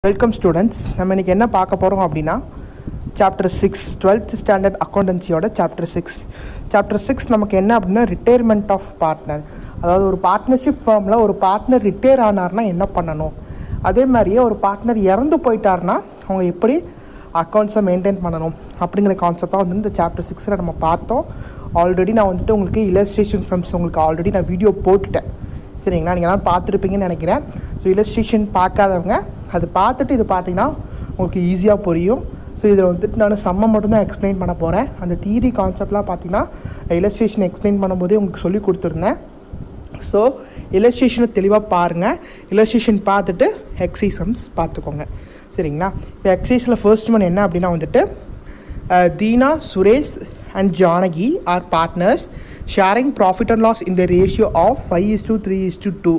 Welcome students. நம்ம இன்றைக்கி என்ன பார்க்க போகிறோம் அப்படின்னா சாப்டர் 6 12th ஸ்டாண்டர்ட் அக்கௌண்டன்சியோட சாப்டர் 6 நமக்கு என்ன அப்படின்னா ரிட்டையர்மெண்ட் ஆஃப் பார்ட்னர். அதாவது ஒரு பார்ட்னர்ஷிப் ஃபார்மில் ஒரு பார்ட்னர் ரிட்டையர் ஆனார்னா என்ன பண்ணணும், அதே மாதிரியே ஒரு பார்ட்னர் இறந்து போயிட்டார்னா அவங்க எப்படி அக்கௌண்ட்ஸை மெயின்டைன் பண்ணணும் அப்படிங்கிற கான்செப்டாக வந்து இந்த சாப்டர் 6 நம்ம பார்த்தோம். ஆல்ரெடி நான் வந்துட்டு உங்களுக்கு இல்லஸ்ட்ரேஷன் சம்ஸ் உங்களுக்கு ஆல்ரெடி நான் வீடியோ போட்டுட்டேன், சரிங்களா? நீங்கள் எல்லாம் பார்த்துருப்பீங்கன்னு நினைக்கிறேன். ஸோ இல்லஸ்ட்ரேஷன் பார்க்காதவங்க அது பார்த்துட்டு இது பார்த்தீங்கன்னா உங்களுக்கு ஈஸியாக புரியும். ஸோ இதில் வந்துட்டு நான் சம்மை மட்டும்தான் எக்ஸ்பிளைன் பண்ண போகிறேன். அந்த தியரி கான்செப்ட்லாம் பார்த்தீங்கன்னா இல்லஸ்ட்ரேஷன் எக்ஸ்பிளைன் பண்ணும்போதே உங்களுக்கு சொல்லி கொடுத்துருந்தேன். ஸோ இல்லஸ்ட்ரேஷனை தெளிவாக பாருங்கள். இல்லஸ்ட்ரேஷன் பார்த்துட்டு எக்ஸைஸ் சம்ஸ் பார்த்துக்கோங்க, சரிங்களா? இப்போ எக்ஸைஸில் ஃபர்ஸ்ட் ஒன் என்ன அப்படின்னா வந்துட்டு Deena, Suresh and Janaki are partners sharing profit and loss in the ratio of 5:3:2.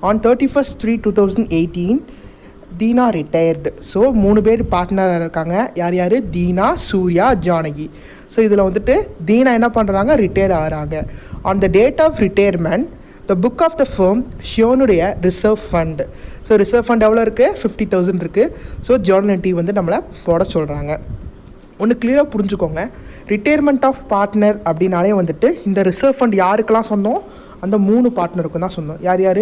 On 31st 3 2018 Deena retired. So 3 பேர் பார்ட்னராக இருக்காங்க. யார் யார்? தீனா, சூர்யா, ஜானகி. ஸோ இதில் வந்துட்டு தீனா என்ன பண்ணுறாங்க? ரிட்டையர் ஆகிறாங்க. On the date of retirement the book of the firm ஷியோனுடைய reserve fund. So reserve fund எவ்வளோ இருக்குது? 50,000 இருக்குது. ஸோ ஜர்னலிட்டி வந்து நம்மளை போட சொல்கிறாங்க. ஒன்று கிளியராக புரிஞ்சுக்கோங்க, ரிட்டையர்மெண்ட் ஆஃப் பார்ட்னர் அப்படின்னாலே வந்துட்டு இந்த ரிசர்வ் ஃபண்ட் யாருக்கெல்லாம் சொந்தம்? அந்த 3 பார்ட்னருக்கும் தான் சொந்தம். யார் யார்?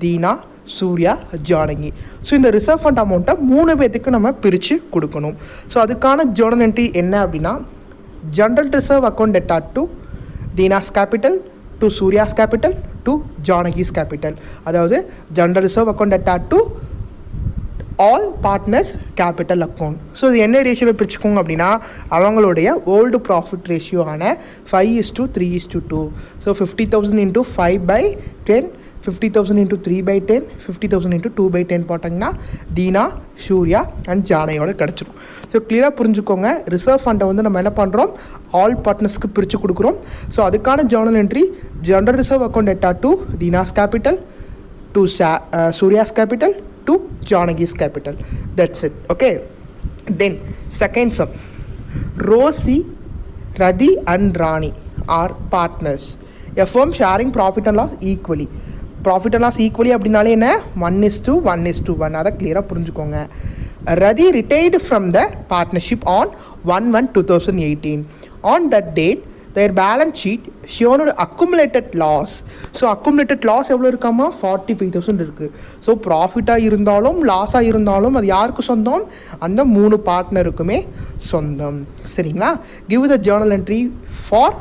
தீனா, சூர்யா, ஜானகி. ஸோ இந்த ரிசர்வ் ஃபண்ட் அமௌண்ட்டை 3 பேர்த்துக்கு நம்ம பிரித்து கொடுக்கணும். ஸோ அதுக்கான ஜர்னல் என்ட்ரி என்ன அப்படின்னா general reserve account debtor to Deena's capital to Surya's capital to Janaki's capital. அதாவது general reserve account debtor to all partners capital account. So இது என்ன ரேஷியோவில் பிரிச்சுக்கோங்க அப்படின்னா அவங்களுடைய ஓல்டு ப்ராஃபிட் ரேஷியோ ஆன 5:3:2. ஸோ 50,000 இன்ட்டு 5/10, 50,000 இன்ட்டு 3/10, 50,000 இன்ட்டு 2/10 போட்டிங்கன்னா தீனா, சூர்யா அண்ட் ஜானையோட கிடச்சிரும். ஸோ கிளியராக புரிஞ்சுக்கோங்க, ரிசர்வ் ஃபண்டை வந்து நம்ம என்ன பண்ணுறோம்? ஆல் பார்ட்னர்ஸ்க்கு பிரித்து கொடுக்குறோம். ஸோ அதுக்கான journal entry general reserve account debtor to Deena's capital to Surya's capital to Janaki's capital. That's it. Okay. Then second sum, Rosie, Radhi and Rani are partners. A firm sharing profit and loss equally. Profit and loss equally அப்படின்னாலே என்ன? 1:1:1. அதை கிளியராக புரிஞ்சுக்கோங்க. Radhi retired from the partnership on 1/1/2018. On that date their balance sheet shown accumulated loss. So accumulated loss எவ்வளோ இருக்காமா? 45,000 இருக்குது. So ப்ராஃபிட்டாக இருந்தாலும் லாஸாக இருந்தாலும் அது யாருக்கு சொந்தம்? அந்த 3 பார்ட்னருக்குமே சொந்தம், சரிங்களா? Give the journal entry for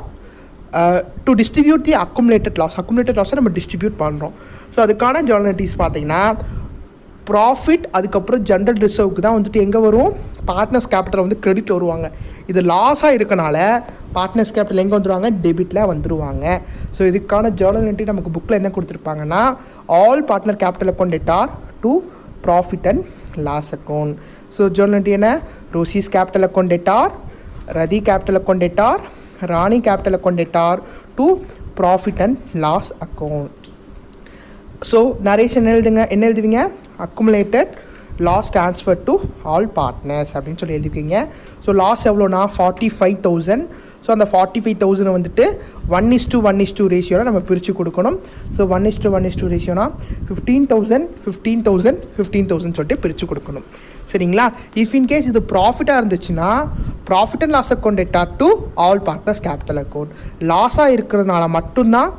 to distribute the accumulated loss. Accumulated லாஸை நம்ம டிஸ்ட்ரிபியூட் பண்ணுறோம். ஸோ அதுக்கான ஜர்னல் என்ட்ரிஸ் பார்த்தீங்கன்னா ப்ராஃபிட் அதுக்கப்புறம் ஜென்ரல் ரிசர்வுக்கு தான் வந்துட்டு எங்கே வரும்? பார்ட்னர்ஸ் கேபிட்டல் வந்து கிரெடிட் வருவாங்க. இது லாஸாக இருக்கனால பார்ட்னர்ஸ் கேபிட்டல் எங்கே வந்துடுவாங்க? டெபிட்டில் வந்துடுவாங்க. ஸோ இதுக்கான ஜர்னல் என்ட்ரி நமக்கு புக்கில் என்ன கொடுத்துருப்பாங்கன்னா all partner capital account debtor to profit and loss account. So journal entry என்ன? Rosy's capital account debtor, Rathi capital account debtor, Rani capital account debtor to profit and loss account. So narration என்ன எழுதுவீங்க? Accumulated loss transfer to all partners அப்படின்னு சொல்லி எழுதிக்கிங்க. So loss எவ்வளோனா 45,000. So அந்த 45,000 வந்துட்டு 1:1:2 ரேஷியோவில் நம்ம பிரித்து கொடுக்கணும். ஸோ 1:1:2 ரேஷியோனா 15,000 15,000 15,000 சொல்லிட்டு பிரித்து கொடுக்கணும், சரிங்களா? இஃப் இன்கேஸ் இது ப்ராஃபிட்டாக இருந்துச்சுன்னா profit and loss account debtor to all partners capital account. லாஸாக இருக்கிறதுனால மட்டும்தான்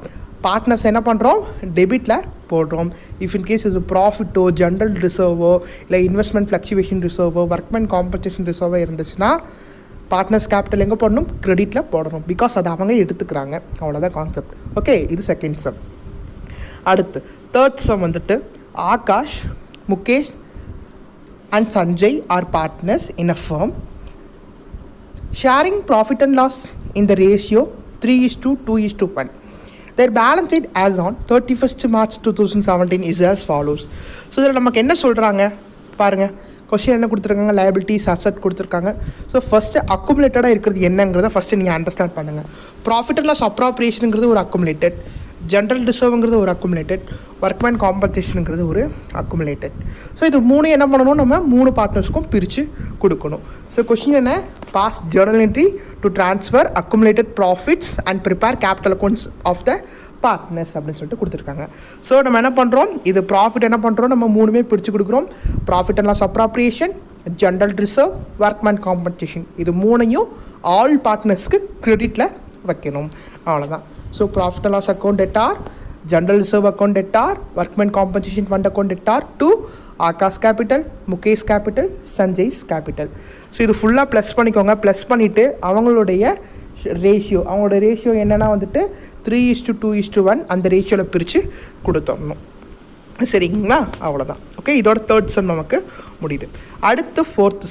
பார்ட்னர்ஸ் என்ன பண்ணுறோம்? டெபிட்டில் போடுறோம். இஃப் இன்கேஸ் இது ப்ராஃபிட்டோ ஜென்ரல் ரிசர்வோ இல்லை இன்வெஸ்ட்மெண்ட் ஃப்ளக்சுவேஷன் ரிசர்வோ ஒர்க்மென் காம்பன்சேஷன் ரிசர்வோ இருந்துச்சுன்னா பார்ட்னர்ஸ் கேபிட்டல் எங்கே போடணும்? கிரெடிட்டில் போடணும். பிகாஸ் அதை அவங்க எடுத்துக்கிறாங்க. அவ்வளோதான் கான்செப்ட். ஓகே, இது செகண்ட் சம். அடுத்து தேர்ட் சம் வந்துட்டு Akash, Mukesh and Sanjay are partners in a firm sharing profit and loss in the ratio 3:2:1. Their balance sheet as on 31st March 2017 is as follows. So இதில் நமக்கு என்ன சொல்கிறாங்க பாருங்கள். கொஸ்டின் என்ன கொடுத்துருக்காங்க? லைபிலிட்டிஸ், அசட் கொடுத்துருக்காங்க. ஸோ ஃபஸ்ட்டு அக்குமுலேட்டடாக இருக்கிறது என்னங்கிறத ஃபஸ்ட்டு நீங்கள் அண்டர்ஸ்டாண்ட் பண்ணுங்கள். ப்ராஃபிட் அண்ட் லாஸ் அப்ராப்ரியேஷனுங்கிறது ஒரு அக்குமுலேட்டட், ஜென்ரல் ரிசர்வ்ங்கிறது ஒரு அக்குமுலேட்டட், ஒர்க்மேன் காம்பன்சேஷனுங்கிறது ஒரு அக்குமுலேட்டட். ஸோ இது 3 என்ன பண்ணணும்? நம்ம 3 பார்ட்னர்ஸ்க்கும் பிரித்து கொடுக்கணும். ஸோ கொஸ்டின் என்ன? Pass journal entry to transfer accumulated profits and prepare capital accounts of the partners அப்படின்னு சொல்லிட்டு கொடுத்துருக்காங்க. ஸோ நம்ம என்ன பண்ணுறோம், இது ப்ராஃபிட் என்ன பண்ணுறோம், நம்ம மூணுமே பிரித்து கொடுக்குறோம். Profit and loss appropriation, general reserve, workmen compensation, இது மூணையும் ஆல் பார்ட்னர்ஸ்க்கு கிரெடிட்டில் வைக்கணும். அவ்வளோதான். So profit and loss account debtor, general reserve account debtor, workmen compensation fund account debtor to Akash capital, Mukesh capital, Sanjay's capital. So இது ஃபுல்லாக ப்ளஸ் பண்ணிக்கோங்க. ப்ளஸ் பண்ணிவிட்டு அவங்களோட ரேஷியோ என்னென்னா வந்துட்டு 3:2:1 அந்த ரேஷியோவில் பிரித்து கொடுத்துடணும். சரிங்களா? அவ்வளோதான். ஓகே, இதோட தேர்ட் சம் நமக்கு முடியுது. அடுத்து ஃபோர்த்து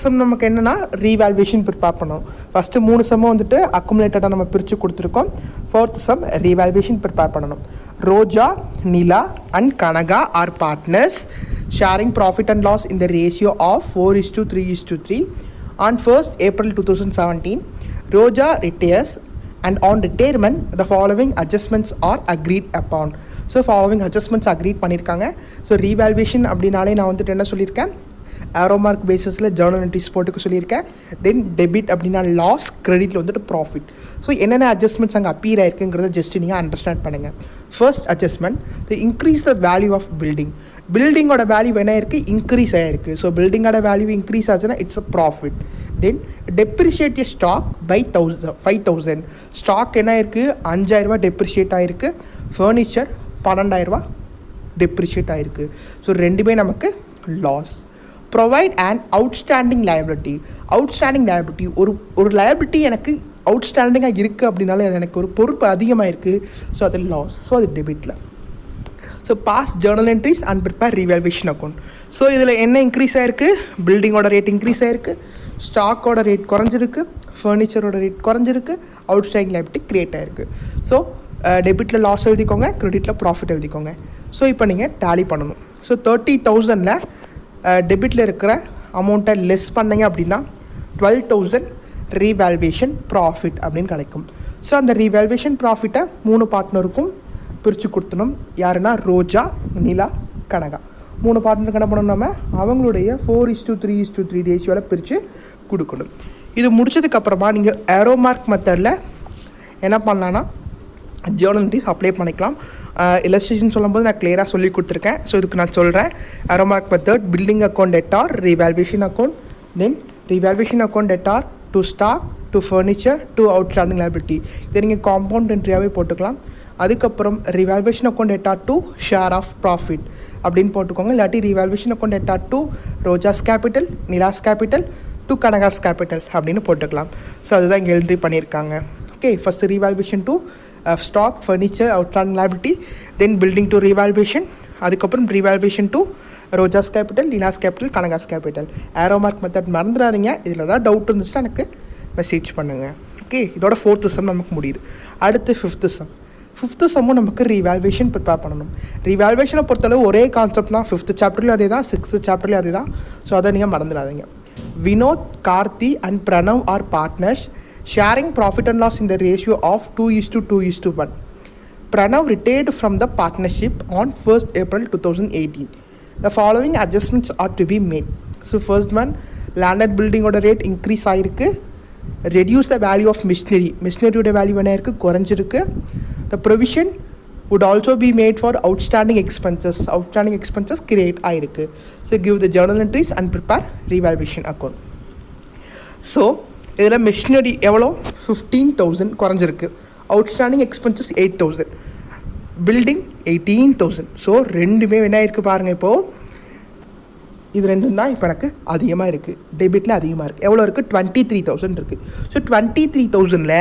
சம் நமக்கு என்னென்னா ரீவேல்யூவேஷன் ப்ரிப்பேர் பண்ணணும். ஃபஸ்ட்டு 3 சம்மும் வந்துட்டு அக்குமுலேட்டடாக நம்ம பிரித்து கொடுத்துருக்கோம். ஃபோர்த்து சம் ரீவேல்யூவேஷன் ப்ரிப்பேர் பண்ணணும். Roja, Nila and Kanaka are partners sharing profit and loss in the ratio of 4:3:3 on 1st April 2017. Roja retires, and on retirement the following adjustments are agreed upon. So following adjustments agreed பண்ணியிருக்காங்க. So revaluation அப்படின்னாலே நான் வந்துட்டு என்ன சொல்லியிருக்கேன், arrow mark பேசிஸில் Journal entries போட்டுக்க சொல்லியிருக்கேன். தென் debit அப்படின்னா லாஸ், கிரெடிட்டில் வந்துட்டு ப்ராஃபிட். ஸோ என்னென்ன அட்ஜஸ்ட்மெண்ட்ஸ் அங்கே அப்பீர் ஆயிருக்குங்கிறத ஜஸ்ட் நீங்கள் அண்டர்ஸ்டாண்ட் பண்ணுங்கள். First adjustment, the increase the value of பில்டிங்கோட வேல்யூ என்ன இருக்குது, இன்க்ரீஸ் ஆகிருக்கு. ஸோ பில்டிங்கோட வேல்யூ இன்க்ரீஸ் ஆச்சுன்னா it's a profit. Then depreciate a stock by 5,000. Stock என்ன இருக்குது, 5,000 டெப்ரிஷியேட் ஆகிருக்கு. ஃபர்னிச்சர் 12,000 டெப்ரிஷியேட் ஆகிருக்கு. ஸோ ரெண்டுமே நமக்கு loss. Provide and outstanding liability. ஒரு லைபிலிட்டி எனக்கு அவுட்ஸ்டாண்டிங்காக இருக்குது அப்படின்னாலே அது எனக்கு ஒரு பொறுப்பு அதிகமாக இருக்குது. ஸோ அது லாஸ். ஸோ அது டெபிட்டில். So pass journal entries and prepare revaluation account. So இதில் என்ன இன்க்ரீஸ் ஆகிருக்கு, பில்டிங்கோட ரேட் இன்க்ரீஸ் ஆகிருக்கு, ஸ்டாக்கோட ரேட் குறைஞ்சிருக்கு, ஃபர்னிச்சரோட ரேட் குறைஞ்சிருக்கு, அவுட்ஸ்டாண்டிங் லைபிலிட்டி க்ரியேட் ஆகிருக்கு. ஸோ டெபிட்டில் லாஸ் எழுதிக்கோங்க, கிரெடிட்டில் ப்ராஃபிட் எழுதிக்கோங்க. ஸோ இப்போ நீங்கள் டேலி பண்ணணும். ஸோ 30,000 டெபிட்டில் இருக்கிற அமௌண்ட்டை லெஸ் பண்ணிங்க அப்படின்னா 12,000 ரீவேல்யூவேஷன் ப்ராஃபிட் அப்படின்னு கிடைக்கும். ஸோ அந்த ரீவேல்யூவேஷன் ப்ராஃபிட்டை 3 பார்ட்னருக்கும் பிரித்து கொடுத்தணும். யாருன்னா ரோஜா, நிலா, கனகா. 3 பார்ட்னருக்கு என்ன பண்ணணும், நம்ம அவங்களுடைய 4:3:3 ரேஷியோவில் பிரித்து கொடுக்கணும். இது முடிச்சதுக்கப்புறமா நீங்கள் ஆரோமார்க் மெத்தடில் என்ன பண்ணலான்னா ஜேர்னல் என்ட்ரிஸ் அப்ளை பண்ணிக்கலாம். இல்லஸ்ட்ரேஷன் சொல்லும்போது நான் கிளியராக சொல்லி கொடுத்துருக்கேன். ஸோ இதுக்கு நான் சொல்கிறேன். Arrow mark method, building account debtor, revaluation account, then revaluation account debtor to stock, to furniture, to outstanding liability. இதை நீங்கள் காம்பவுண்ட் என்ட்ரியாகவே போட்டுக்கலாம். அதுக்கப்புறம் revaluation account debtor to share of profit அப்படின்னு போட்டுக்கோங்க. இல்லாட்டி revaluation account debtor to Roja's capital, Nila's capital, to Kanaka's capital அப்படின்னு போட்டுக்கலாம். ஸோ அதுதான் இங்கே எழுதி பண்ணியிருக்காங்க. Okay, first revaluation to stock, furniture, outstanding liability, then building to revaluation, அதுக்கப்புறம் revaluation to Roja's capital, Nila's capital, Kanaka's capital. Arrow mark method மறந்துடாதீங்க. இதில் தான் டவுட் இருந்துச்சுன்னா எனக்கு மெசேஜ் பண்ணுங்கள். ஓகே, இதோட 4th சம் நமக்கு முடியுது. அடுத்து 5th சம்மும் நமக்கு ரீவேல்யூவேஷன் ப்ரிப்பேர் பண்ணணும். ரீவேல்யூவேஷனை பொறுத்தளவு ஒரே கான்செப்ட் தான். 5th சாப்டர்லேயும் அதே தான், 6th சாப்டர்லேயும் அதே தான். ஸோ அதை நீங்கள் மறந்துடாதீங்க. Vinod, Karthi and Pranav are partners sharing profit and loss in the ratio of 2:2:1. Pranav retired from the partnership on 1st April 2018. The following adjustments are to be made. So first one, land and building order rate increase ஆயிருக்கு. Reduce the value of machinery ஓட value என்ன இருக்குது, குறைஞ்சிருக்கு. The provision would also be made for outstanding expenses create ஆயிருக்கு. So give the journal entries and prepare revaluation account. So இதில் machinery எவ்வளோ, 15,000 குறைஞ்சிருக்கு. Outstanding expenses 8,000, building 18,000. So ரெண்டுமே என்ன இருக்குது பாருங்கள். இப்போது இது ரெண்டும் தான் இப்போ எனக்கு அதிகமாக இருக்குது, டெபிட்டில் அதிகமாக இருக்குது. எவ்வளோ இருக்குது, 23,000 இருக்குது. ஸோ 23,000ல்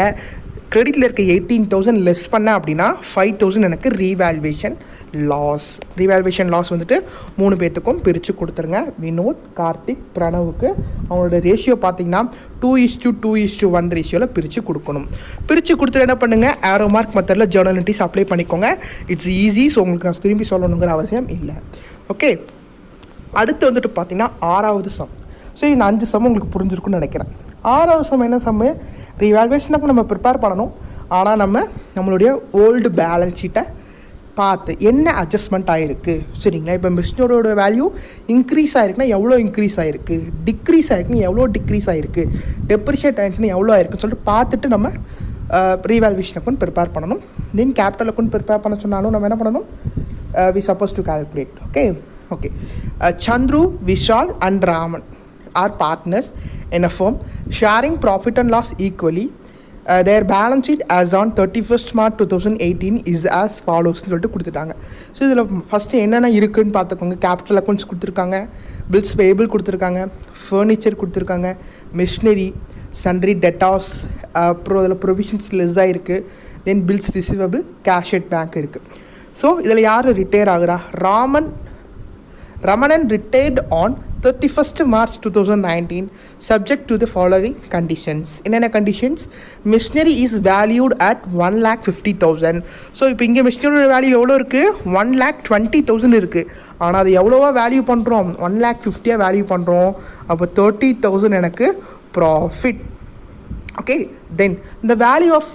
கிரெடிட்டில் இருக்க 18,000 லெஸ் பண்ண அப்படின்னா 5,000 எனக்கு ரீவேல்யூவேஷன் லாஸ் வந்துட்டு 3 பேர்த்துக்கும் பிரித்து கொடுத்துருங்க. வினோத், கார்த்திக், பிரணவுக்கு அவங்களோட ரேஷியோ பார்த்தீங்கன்னா 2:2:1 ரேஷியோவில் பிரித்து கொடுக்கணும். பிரித்து கொடுத்துட்டு என்ன பண்ணுங்கள், ஆரோமார்க் மெத்தடில் ஜேர்னல் என்ட்ரிஸ் அப்ளை பண்ணிக்கோங்க. It's easy. ஸோ உங்களுக்கு நான் திரும்பி சொல்லணுங்கிற அவசியம் இல்லை. ஓகே, அடுத்து வந்துட்டு பார்த்தீங்கன்னா 6வது சம். ஸோ இந்த 5 சம் உங்களுக்கு புரிஞ்சிருக்குன்னு நினைக்கிறேன். 6வது சம் என்ன சம், ரீவேல்யூவேஷனுக்கு நம்ம ப்ரிப்பேர் பண்ணணும். ஆனால் நம்மளுடைய ஓல்டு பேலன்ஸ் ஷீட்டை பார்த்து என்ன அட்ஜஸ்ட்மெண்ட் ஆகிருக்கு, சரிங்களா. இப்போ மிஷினரோட வேல்யூ இன்க்ரீஸ் ஆகிருக்குன்னா எவ்வளோ இன்க்ரீஸ் ஆகிருக்கு, டிக்ரீஸ் ஆகிருக்குன்னா எவ்வளோ டிக்ரீஸ் ஆகிருக்கு, டெப்ரிஷியேட் ஆகிடுச்சுன்னா எவ்வளோ ஆயிருக்குன்னு சொல்லிட்டு பார்த்துட்டு நம்ம ரீவேல்யூவேஷன் அக்கௌண்ட் ப்ரிப்பேர் பண்ணணும். தென் கேபிட்டல் அக்கௌண்ட் ப்ரிப்பேர் பண்ண சொன்னாலும் நம்ம என்ன பண்ணணும், we suppose to calculate. Okay Chandru, Vishal and Raman are partners in a firm sharing profit and loss equally. Their balance sheet as on 31st March 2018 is as follows சொல்லிட்டு கொடுத்துட்டாங்க. So இதில் first என்னென்ன இருக்குதுன்னு பார்த்துக்கோங்க. Capital accounts கொடுத்துருக்காங்க, bills payable கொடுத்துருக்காங்க, furniture கொடுத்துருக்காங்க, machinery, sundry, debtors, அப்புறம் அதில் ப்ரொவிஷன்ஸ் லெஸ்ஸாக இருக்குது. Then bills receivable, cash at bank இருக்குது. ஸோ இதில் யார் ரிட்டையர் ஆகுறா? Ramanan retired on 31st March 2019 subject to the following conditions. என்னென்ன conditions? Machinery is valued at 1,50,000. So இப்போ இங்கே மிஷினரியோட வேல்யூ எவ்வளோ இருக்குது? 1,20,000 இருக்குது. ஆனால் அது எவ்வளோவா வேல்யூ பண்ணுறோம்? 1,50,000 வேல்யூ பண்ணுறோம். அப்போ 30,000 எனக்கு profit. Then the value of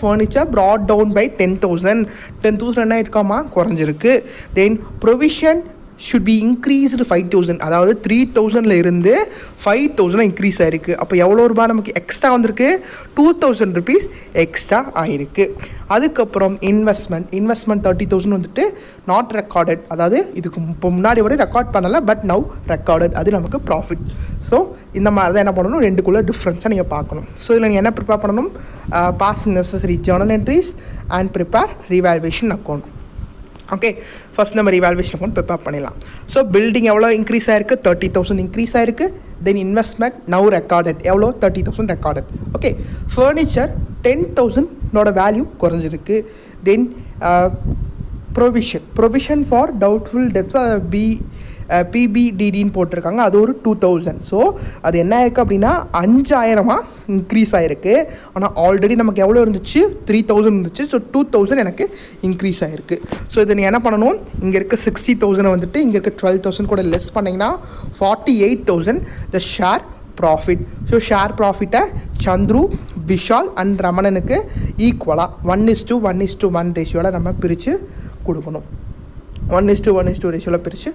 furniture brought down by 10,000 என்ன இருக்காமா? குறைஞ்சிருக்கு. Then provision should be increased 5,000. அதாவது 3,000ல இருந்து 5,000 இன்க்ரீஸ் ஆகிருக்கு. அப்போ எவ்வளோ ரூபாய் நமக்கு எக்ஸ்ட்ரா வந்திருக்கு? 2,000 rupees எக்ஸ்ட்ரா ஆகிருக்கு. அதுக்கப்புறம் இன்வெஸ்ட்மெண்ட் 30,000 வந்துட்டு நாட் ரெக்கார்டட். அதாவது இதுக்கு இப்போ முன்னாடி வரை ரெக்கார்ட் பண்ணலை, பட் நவ் ரெக்கார்டட். அது நமக்கு ப்ராஃபிட். ஸோ இந்த மாதிரி தான் என்ன பண்ணணும், ரெண்டுக்குள்ளே டிஃப்ரென்ஸாக நீங்கள் பார்க்கணும். ஸோ இதில் நீங்கள் என்ன ப்ரிப்பேர் பண்ணணும்? Pass necessary journal entries and prepare revaluation account. First நம்ம ரீவேல்யூவேஷன் அக்கௌண்ட் ப்ரிப்பேர் பண்ணிடலாம். ஸோ பில்டிங் எவ்வளோ இன்க்ரீஸ் ஆகிருக்கு? 30,000 இன்க்ரீஸ் ஆகிருக்கு. தென் இன்வெஸ்ட்மெண்ட் நவ் ரெக்கார்டட் எவ்வளோ? 30,000 ரெக்கார்டட். ஃபர்னிச்சர் 10,000 வேல்யூ குறைஞ்சிருக்கு. தென் ப்ரொவிஷன் ஃபார் டவுட்ஃபுல் டெப்ஸ் பிபிடிடின்னு போட்டிருக்காங்க, அது ஒரு 2,000. ஸோ அது என்ன ஆயிருக்கு அப்படின்னா 5,000 இன்க்ரீஸ் ஆகிருக்கு. ஆனால் ஆல்ரெடி நமக்கு எவ்வளோ இருந்துச்சு? 3,000 இருந்துச்சு. ஸோ 2,000 எனக்கு இன்க்ரீஸ் ஆகிருக்கு. ஸோ இதை நீ என்ன பண்ணணும், இங்கே இருக்க 60,000 வந்துட்டு இங்கே இருக்க 12,000 கூட லெஸ் பண்ணிங்கன்னா 48,000 the share profit. So share ப்ராஃபிட்டை சந்துரு, விஷால் அண்ட் ரமணனுக்கு ஈக்குவலாக 1:1:1 ரேஷியோவில் நம்ம பிரித்து கொடுக்கணும். 1:1:1 ரேஷியோவில் பிரித்து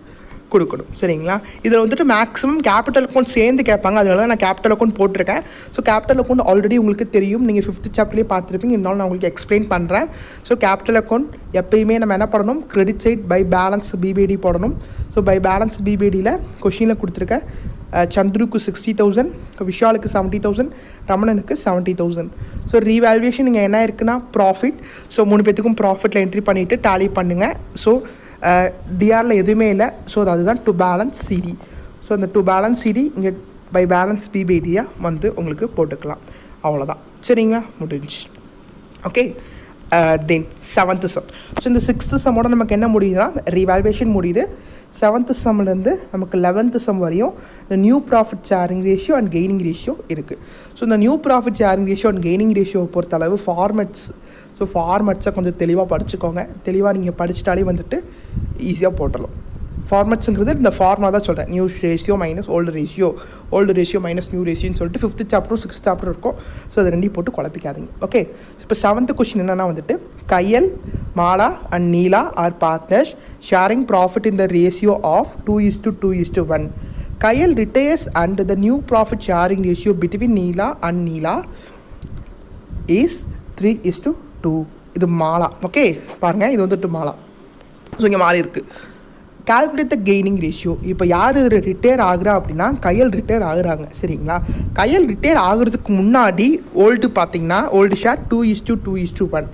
கொடுக்கணும். சரிங்களா? இதில் வந்துட்டு மேக்ஸிமம் கேபிட்டல் அக்கௌண்ட் சேர்ந்து கேட்பாங்க. அதனால தான் நான் கேபிட்டல் அக்கௌண்ட் போட்டிருக்கேன். ஸோ கேபிட்டல் அக்கௌண்ட் ஆல்ரெடி உங்களுக்கு தெரியும், நீங்கள் 5th சாப்டர்லேயே பார்த்துருப்பீங்க. இருந்தாலும் நான் உங்களுக்கு எக்ஸ்பிளைன் பண்ணுறேன். ஸோ கேபிட்டல் அக்கௌண்ட் எப்பயுமே நம்ம என்ன பண்ணணும்? Credit side by balance BBD போடணும். ஸோ பை பேலன்ஸ் பிபிடியில் கொஷினில் கொடுத்துருக்க சந்துருக்கு 60,000, விஷாலுக்கு 70,000, ரமணனுக்கு 70,000. ஸோ ரீவேல்யூவேஷன் இங்கே என்ன இருக்குன்னா ப்ராஃபிட். ஸோ 3 பேத்துக்கும் ப்ராஃபிட்டில் என்ட்ரி பண்ணிவிட்டு டேலி பண்ணுங்கள். ஸோ டிஆரில் எதுவுமே இல்லை. ஸோ அதுதான் டு பேலன்ஸ் சிடி. ஸோ அந்த டு பேலன்ஸ் சிடி இங்கே பை பேலன்ஸ் பிபிடியாக வந்து உங்களுக்கு போட்டுக்கலாம். அவ்வளோதான். சரிங்களா? முடிஞ்சு. தென் 7th சம். ஸோ இந்த 6th சம்மோட நமக்கு என்ன முடியுதுன்னா ரீவேல்யூவேஷன் முடியுது. 7th சம்லேருந்து நமக்கு 11th சம் வரையும் இந்த new profit sharing ratio and gaining ratio இருக்குது. ஸோ இந்த new profit sharing ratio and gaining ratio பொறுத்தளவு ஃபார்மெட்ஸை கொஞ்சம் தெளிவாக படிச்சுக்கோங்க. தெளிவாக நீங்கள் படிச்சிட்டாலே வந்துட்டு ஈஸியாக போட்டலாம். ஃபார்மெட்ஸுங்கிறது இந்த ஃபார்மா தான் சொல்கிறேன். New ratio minus old ratio minus new ரேஷியோன்னு சொல்லிட்டு 5th சாப்டரும் 6th சாப்டரும் இருக்கும். ஸோ அதை ரெண்டையும் போட்டு குழப்பிக்காதீங்க. இப்போ 7th கொஸ்டின் என்னென்னா வந்துட்டு Kayal, Mala and Neela are partners sharing profit in the ratio of 2:2:1. Kayal retires and the new profit sharing ratio between Neela and Neela is 3:2. இது மாலா. பாருங்கள், இது வந்துட்டு மாலா. ஸோ இங்கே மாறி இருக்குது. கால்குலேட் த கெய்னிங் ரேஷியோ. இப்போ யார் இதில் ரிட்டையர் ஆகுறா அப்படின்னா கையல் ரிட்டையர் ஆகுறாங்க. சரிங்களா? கையல் ரிட்டையர் ஆகுறதுக்கு முன்னாடி ஓல்டு ஷேர் 2:2:1.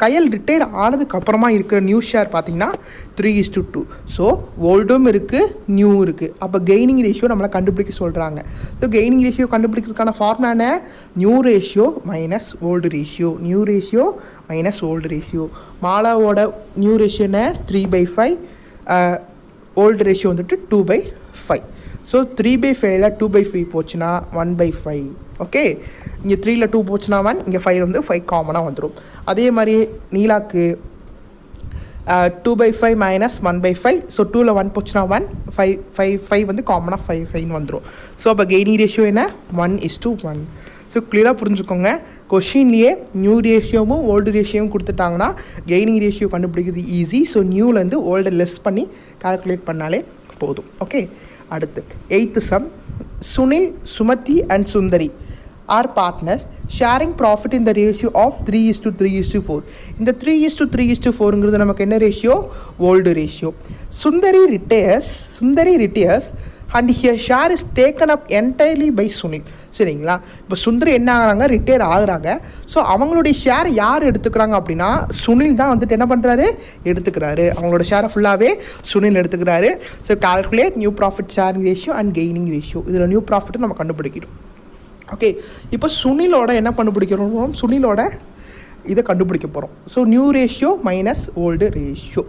கையல் ரிட்டையர் ஆனதுக்கப்புறமா இருக்கிற நியூ ஷேர் பார்த்தீங்கன்னா 3:2. ஸோ ஓல்டும் இருக்குது, நியூ இருக்குது. அப்போ கெய்னிங் ரேஷியோ நம்மளை கண்டுபிடிக்க சொல்கிறாங்க. ஸோ கெய்னிங் ரேஷியோ கண்டுபிடிக்கிறதுக்கான ஃபார்முலா என்ன? New ratio minus old ratio. மாலாவோட நியூ ரேஷியோ என்ன? 3/5. ஓல்டு ரேஷியோ வந்துட்டு 2/5. ஸோ 3/5ல் 2/5 போச்சுன்னா 1/5. இங்கே 3ல் 2 போச்சுன்னா 1, இங்கே 5 வந்து 5 காமனாக வந்துடும். அதே மாதிரி நீலாக்கு 2/5 மைனஸ் 1/5. ஸோ 2ல் 1 போச்சுன்னா 1, 5 வந்து காமனாக 5 வந்துடும். ஸோ அப்போ கெய்னிங் ரேஷியோ என்ன? 1:1. ஸோ கிளியராக புரிஞ்சுக்கோங்க. கொஷின்லேயே நியூ ரேஷியோவும் ஓல்டு ரேஷியோவும் கொடுத்துட்டாங்கன்னா கெய்னிங் ரேஷியோ கண்டுபிடிக்கிறது ஈஸி. ஸோ நியூலேருந்து ஓல்டை லெஸ் பண்ணி கால்குலேட் பண்ணாலே போதும். அடுத்து 8th sum. Sunil, Sumathi and Sundari are partners sharing profit in the ratio of 3:3:4. இந்த 3:3:4ங்கிறது நமக்கு என்ன ratio? Old ratio. Sundari retires and her share is taken up entirely by Sunil. சரிங்களா? இப்போ சுந்தரி என்ன ஆகிறாங்க? ரிட்டையர் ஆகுறாங்க. ஸோ அவங்களுடைய ஷேர் யார் எடுத்துக்கிறாங்க அப்படின்னா சுனில் தான் வந்துட்டு என்ன பண்ணுறாரு? எடுத்துக்கிறாரு. அவங்களோட ஷேரை ஃபுல்லாகவே சுனில் எடுத்துக்கிறாரு. So calculate new profit sharing ratio and gaining ratio. இதில் நியூ ப்ராஃபிட்டை நம்ம கண்டுபிடிக்கிறோம். ஓகே, இப்போ சுனிலோட என்ன கண்டுபிடிக்கிறோம்? சுனிலோட இதை கண்டுபிடிக்க போகிறோம். So new ratio minus old ratio.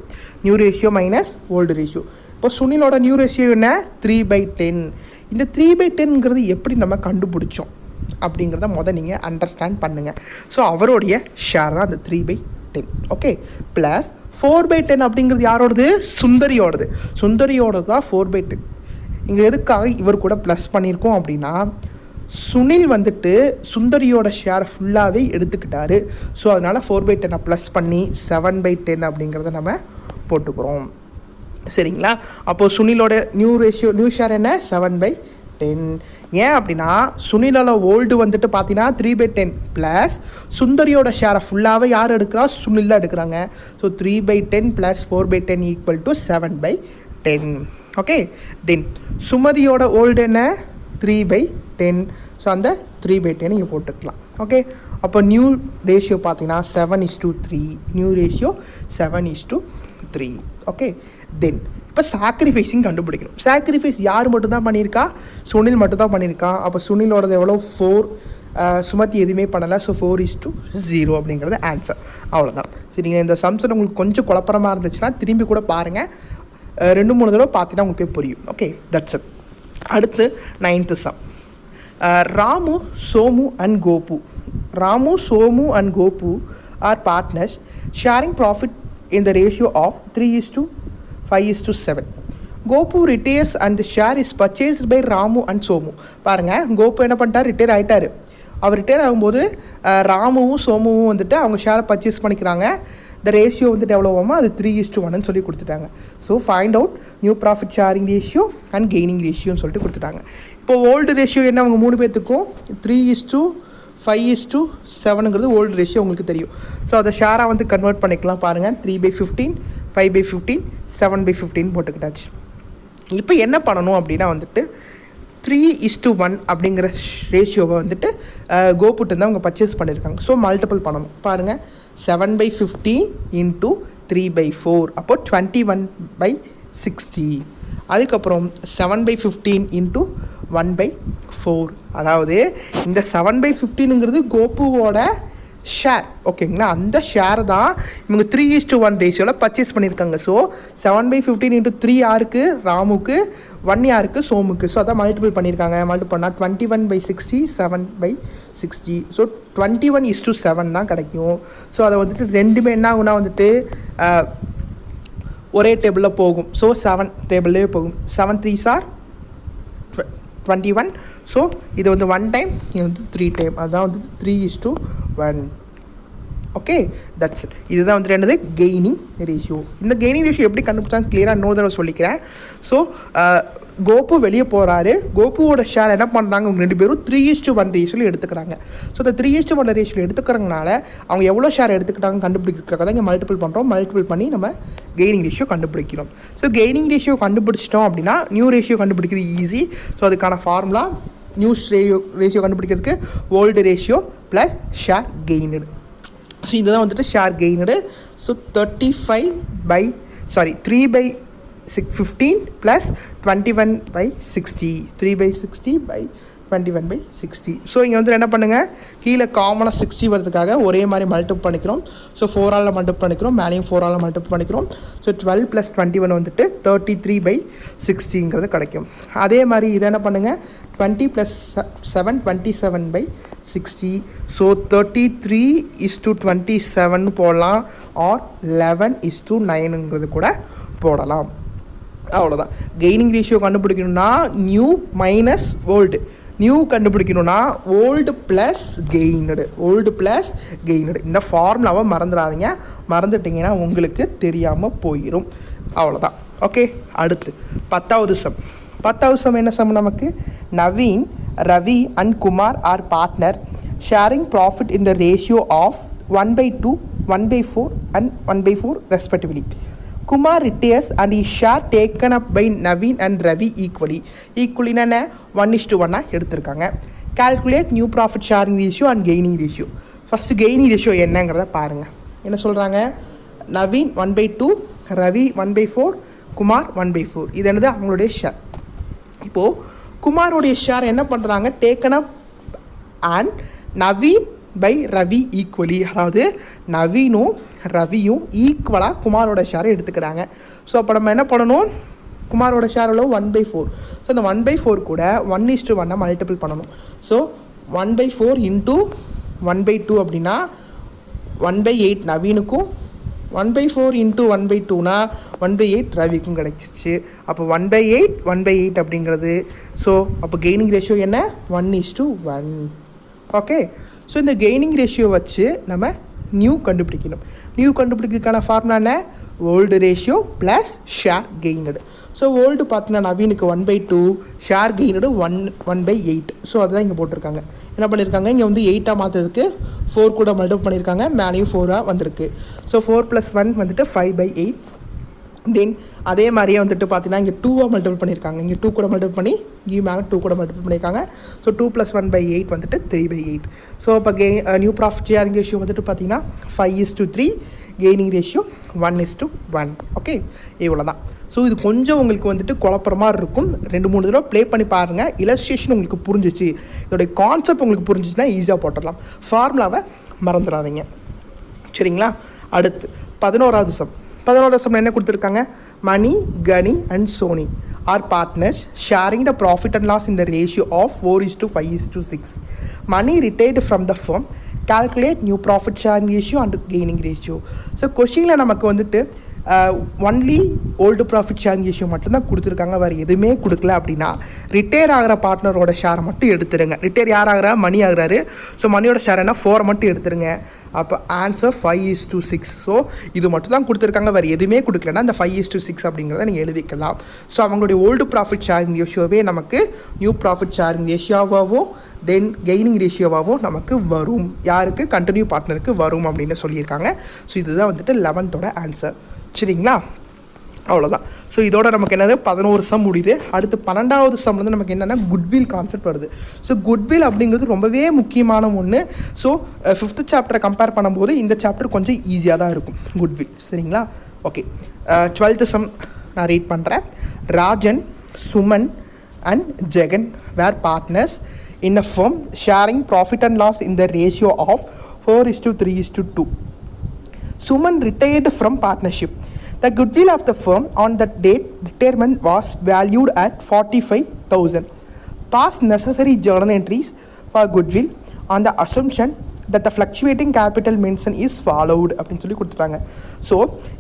New ratio minus old ratio. இப்போ சுனிலோட நியூ ரேஷியோ என்ன? 3/10. இந்த 3/10ங்கிறது எப்படி நம்ம கண்டுபிடிச்சோம் அப்படிங்கிறத நீங்கள் அண்டர்ஸ்டாண்ட் பண்ணுங்கள். ஸோ அவருடைய ஷேர் தான் அந்த 3/10. ஓகே, ப்ளஸ் 4/10 அப்படிங்கிறது யாரோடது? சுந்தரியோடது. சுந்தரியோடது தான் 4/10. இங்கே எதுக்காக இவர் கூட ப்ளஸ் பண்ணியிருக்கோம் அப்படின்னா சுனில் வந்துட்டு சுந்தரியோட ஷேர் ஃபுல்லாகவே எடுத்துக்கிட்டாரு. ஸோ அதனால் 4/10 ப்ளஸ் பண்ணி 7/10 அப்படிங்கிறத நம்ம போட்டுக்கிறோம். சரிங்களா? அப்போது சுனிலோட நியூ ஷேர் என்ன? 7/10. ஏன் அப்படின்னா சுனிலோட ஓல்டு வந்துட்டு பார்த்தீங்கன்னா 3/10 ப்ளஸ் சுந்தரியோட ஷேரை ஃபுல்லாகவே யார் எடுக்கிறா? சுனில் தான் எடுக்கிறாங்க. So 3/10 plus 4/10 equal to 7/10. Okay, then சுமதியோட ஓல்டு என்ன? 3/10. ஸோ அந்த 3/10 நீங்கள் போட்டுக்கலாம். ஓகே, அப்போ நியூ ரேஷியோ பார்த்தீங்கன்னா 7:3. New ratio 7:3. ஓகே, தென் இப்போ சாக்ரிஃபைஸிங் கண்டுபிடிக்கணும். சாக்ரிஃபைஸ் யார் மட்டும்தான் பண்ணியிருக்கா? சுனில் மட்டும்தான் பண்ணியிருக்கா. அப்போ சுனிலோடது எவ்வளோ? 4. சுமதி எதுவுமே பண்ணலை. ஸோ 4:0 அப்படிங்கிறது ஆன்சர். அவ்வளோதான். சரிங்க, இந்த சம்ஸில் உங்களுக்கு கொஞ்சம் குழப்பமாக இருந்துச்சுன்னா திரும்பி கூட பாருங்கள். 2-3 தடவை பார்த்தீங்கன்னா உங்களுக்கு புரியும். Okay, that's it. அடுத்து 9th sum. Ramu, Somu and Gopu. Ramu, Somu and Gopu are partners sharing profit in the ratio of 3:5:7. Gopu retires and share is purchased by Ramu and Somu. பாருங்கள், கோபு என்ன பண்ணிட்டார்? ரிட்டையர் ஆகிட்டார். அவர் ரிட்டையர் ஆகும்போது ராமுவும் சோமுவும் வந்துட்டு அவங்க ஷேரை பர்ச்சேஸ் பண்ணிக்கிறாங்க. இந்த ரேஷியோ வந்துட்டு எவ்வளோவாமோ அது 3:1 சொல்லி கொடுத்துட்டாங்க. So find out new profit sharing ratio and gaining ரேஷியோன்னு சொல்லிட்டு கொடுத்துட்டாங்க. இப்போ ஓல்டு ரேஷியோ என்ன? அவங்க 3 பேர்த்துக்கும் 3:5:7ங்கிறது ஓல்டு ரேஷியோ உங்களுக்கு தெரியும். ஸோ அதை ஷேராக வந்து கன்வெர்ட் பண்ணிக்கலாம். பாருங்கள், 3/15, 5/15, 7/15 போட்டுக்கிட்டாச்சு. இப்போ என்ன பண்ணணும் அப்படின்னா வந்துட்டு 3:1 அப்படிங்கிற ரேஷியோவை வந்துட்டு கோபுட்டு தான் அவங்க பர்ச்சேஸ் பண்ணியிருக்காங்க. ஸோ மல்டிபிள் பண்ணணும். பாருங்கள், 7/15 இன்ட்டு 3/4 அப்போது 21/60. அதுக்கப்புறம் 7/15 இன்ட்டு 1/4. அதாவது இந்த 7/15ங்கிறது கோபுவோட ஷேர். ஓகேங்களா? அந்த ஷேர் தான் இவங்க 3:1 ரேஷியோவில் பர்ச்சேஸ் பண்ணியிருக்காங்க. ஸோ 7/15 இன்ட்டு 3 யாருக்கு? ராமுக்கு. 1 யாருக்கு? சோமுக்கு. ஸோ அதான் மல்டிபிள் பண்ணியிருக்காங்க. மல்டிபிள் பண்ணால் 21/60, 7/60. ஸோ 21:7 தான் கிடைக்கும். ஸோ அதை வந்துட்டு ரெண்டுமே என்ன ஆகுனா வந்துட்டு ஒரே டேபிளில் போகும். ஸோ 7 டேபிள்லேயே போகும். 7 3s are 21. ஸோ இது வந்து 1 டைம், இது வந்து 3 டைம். அதுதான் வந்து 3:1. Okay, that's it. இதுதான் வந்துட்டு என்னது? Gaining ratio. இந்த கெய்னிங் ரேஷியோ எப்படி கண்டுபிடிச்சான்னு கிளியராக இன்னொரு தடவை சொல்லிக்கிறேன். ஸோ கோபு வெளியே போகிறாரு. கோபுவோட ஷேர் என்ன பண்ணுறாங்க? அவங்க 2 பேரும் 3:1 ரேஷியோவில் எடுத்துக்கிறாங்க. ஸோ இந்த 3:1 ரேஷியோவில் எடுத்துக்கிறதுனால அவங்க எவ்வளோ ஷேர் எடுத்துக்கிட்டாங்க கண்டுபிடிக்கிறதுக்காக தான் இங்கே மல்டிபிள் பண்ணுறோம். மல்டிபிள் பண்ணி நம்ம கெய்னிங் ரேஷியோ கண்டுபிடிக்கிறோம். ஸோ கெய்னிங் ரேஷியோ கண்டுபிடிச்சிட்டோம் அப்படின்னா நியூ ரேஷியோ கண்டுபிடிக்கிறது ஈஸி. ஸோ அதுக்கான ஃபார்முலா நியூ ரேஷியோ கண்டுபிடிக்கிறதுக்கு old ratio plus share gained. So இதுதான் வந்துட்டு share gained. So 3/15 plus 21/60. 3/60/21/60. So இங்கே வந்து என்ன பண்ணுங்கள்? கீழே காமனாக 60 வரதுக்காக ஒரே மாதிரி மல்டிபிள் பண்ணிக்கிறோம். ஸோ 4ஆல் மல்டிபிள் பண்ணிக்கிறோம். மேலேயும் 4ஆல் மல்டிபிள் பண்ணிக்கிறோம். ஸோ 12 + 21 வந்துட்டு 33/60ங்கிறது கிடைக்கும். அதே மாதிரி இதை என்ன பண்ணுங்கள்? 20 + 7 27/60. ஸோ 33:27 போடலாம். ஆர் 11:9ங்கிறது கூட போடலாம். அவ்வளோதான். கெய்னிங் ரேஷியோ கண்டுபிடிக்கணும்னா நியூ மைனஸ் ஓல்டு. நியூ கண்டுபிடிக்கணும்னா old plus gained. Old plus gained. இந்த ஃபார்முலாவை மறந்துடாதீங்க. மறந்துட்டிங்கன்னா உங்களுக்கு தெரியாமல் போயிடும். அவ்வளோதான். ஓகே, அடுத்து 10வது சம். 10வது சம் என்ன சம்? நமக்கு Naveen Ravi and Kumar are partner sharing profit in the ratio of 1/2, 1/4 and 1/4 respectively. Kumar retires and his share taken up by Naveen and Ravi equally. Equally na 1:1 எடுத்திருக்காங்க. Calculate new profit sharing ratio and gaining ratio. First gaining ratio என்னங்கிறத பாருங்கள். என்ன சொல்கிறாங்க? நவீன் 1/2, ரவி 1/4, குமார் 1/4. இது என்னது? அவங்களுடைய share. இப்போது குமாரோடைய share என்ன பண்ணுறாங்க? Taken up and Naveen by Ravi equally, அதாவது நவீனும் ரவியும் ஈக்குவலாக குமாரோட ஷேரை எடுத்துக்கிறாங்க. ஸோ அப்போ நம்ம என்ன பண்ணணும்? குமாரோட ஷேர் எவ்வளோ? 1/4. ஸோ அந்த 1/4 கூட 1:1 மல்டிபிள் பண்ணணும். ஸோ 1/4 இன்ட்டு 1/2 அப்படின்னா 1/8 நவீனுக்கும், 1/4 இன்ட்டு 1/2னா 1/8 ரவிக்கும் கிடச்சிச்சு. அப்போ 1/8 1/8 அப்படிங்கிறது. ஸோ அப்போ கெய்னிங் ரேஷியோ என்ன? 1:1. ஓகே. ஸோ இந்த கெய்னிங் ரேஷியோ வச்சு நம்ம நியூ கண்டுபிடிக்கணும். நியூ கண்டுபிடிக்கிறதுக்கான ஃபார்முலா என்ன? Old ratio plus share gained. So old பார்த்தீங்கன்னா நவீனுக்கு 1/2, ஷேர் கெய்னடு 1/8. ஸோ அதுதான் இங்கே போட்டிருக்காங்க. என்ன பண்ணியிருக்காங்க? இங்கே வந்து 8ஆக மாற்றதுக்கு 4 கூட மல்டிபிள் பண்ணியிருக்காங்க. மேலேயும் 4ஆக வந்திருக்கு. ஸோ 4 + 1 வந்துட்டு 5/8. தென் அதே மாதிரியே வந்துட்டு பார்த்தீங்கன்னா இங்கே 2ஆக மல்டிபிள் பண்ணியிருக்காங்க. இங்கே 2 கூட மல்டிபிள் பண்ணி இங்கே மேலே 2 கூட மல்டிபிள் பண்ணியிருக்காங்க. ஸோ 2 + 1/8 வந்துட்டு 3/8. ஸோ இப்போ நியூ ப்ராஃபிட் ஷேரிங் ரேஷியோ வந்துட்டு பார்த்தீங்கன்னா 5:3, கெய்னிங் ரேஷியோ 1:1. ஓகே, இவ்வளோ தான். ஸோ இது கொஞ்சம் உங்களுக்கு வந்துட்டு குழப்பற மாதிரி இருக்கும். 2-3 தடவை ப்ளே பண்ணி பாருங்கள். இல்லஸ்ட்ரேஷன் உங்களுக்கு புரிஞ்சிச்சு, இதோடைய கான்செப்ட் உங்களுக்கு புரிஞ்சிச்சுன்னா ஈஸியாக போட்டுடலாம். ஃபார்முலாவை மறந்துடாதீங்க, சரிங்களா? அடுத்து 11வது சம். 11வது சம்மில் என்ன கொடுத்துருக்காங்க? Mani, Kani and Soni are partners sharing the profit and loss in the ratio of 4:5:6. Mani retired from the firm. Calculate new profit sharing ratio and gaining ratio. So கொஷினில் நமக்கு வந்துட்டு only old profit sharing ratio மட்டும்தான் கொடுத்துருக்காங்க, வேறு எதுவுமே கொடுக்கல. அப்படின்னா ரிட்டையர் ஆகிற பார்ட்னரோட ஷேரை மட்டும் எடுத்துருங்க. ரிட்டையர் யார் ஆகிறா? மணி ஆகிறாரு. ஸோ மணியோட ஷேர் என்ன? 4 மட்டும் எடுத்துருங்க. அப்போ ஆன்சர் 5:6. ஸோ இது மட்டும் தான் கொடுத்துருக்காங்க, வேறு எதுவுமே கொடுக்கலன்னா இந்த 5:6 அப்படிங்கிறத நீங்கள் எழுதிக்கலாம். ஸோ அவங்களுடைய ஓல்டு ப்ராஃபிட் ஷேரிங் ரேஷியோவே நமக்கு நியூ ப்ராஃபிட் ஷேரிங் ரேஷியோவாகவும் தென் கெய்னிங் ரேஷியோவாகவும் நமக்கு வரும். யாருக்கு? கண்டினியூ பார்ட்னருக்கு வரும் அப்படின்னு சொல்லியிருக்காங்க. ஸோ இதுதான் வந்துட்டு 11th ஆன்சர், சரிங்களா? அவ்வளோதான். ஸோ இதோட நமக்கு என்னது? 11 சம் முடியுது. அடுத்து 12வது சம் வந்து நமக்கு என்னென்னா குட்வில் கான்செப்ட் வருது. ஸோ குட்வில் அப்படிங்கிறது ரொம்பவே முக்கியமான ஒன்று. ஸோ 5th சாப்டரை கம்பேர் பண்ணும்போது இந்த சாப்டர் கொஞ்சம் ஈஸியாக தான் இருக்கும் குட்வில், சரிங்களா? ஓகே, 12th சம் நான் ரீட் பண்ணுறேன். Rajan, Suman and Jagan were partners in a firm sharing profit and loss in the ratio of 4:3:2. Suman retired from partnership. The goodwill of the firm on that date retirement was valued at 45,000. Pass necessary journal entries for goodwill on the assumption that the fluctuating capital mention is followed அப்படின்னு சொல்லி கொடுத்துட்டாங்க. So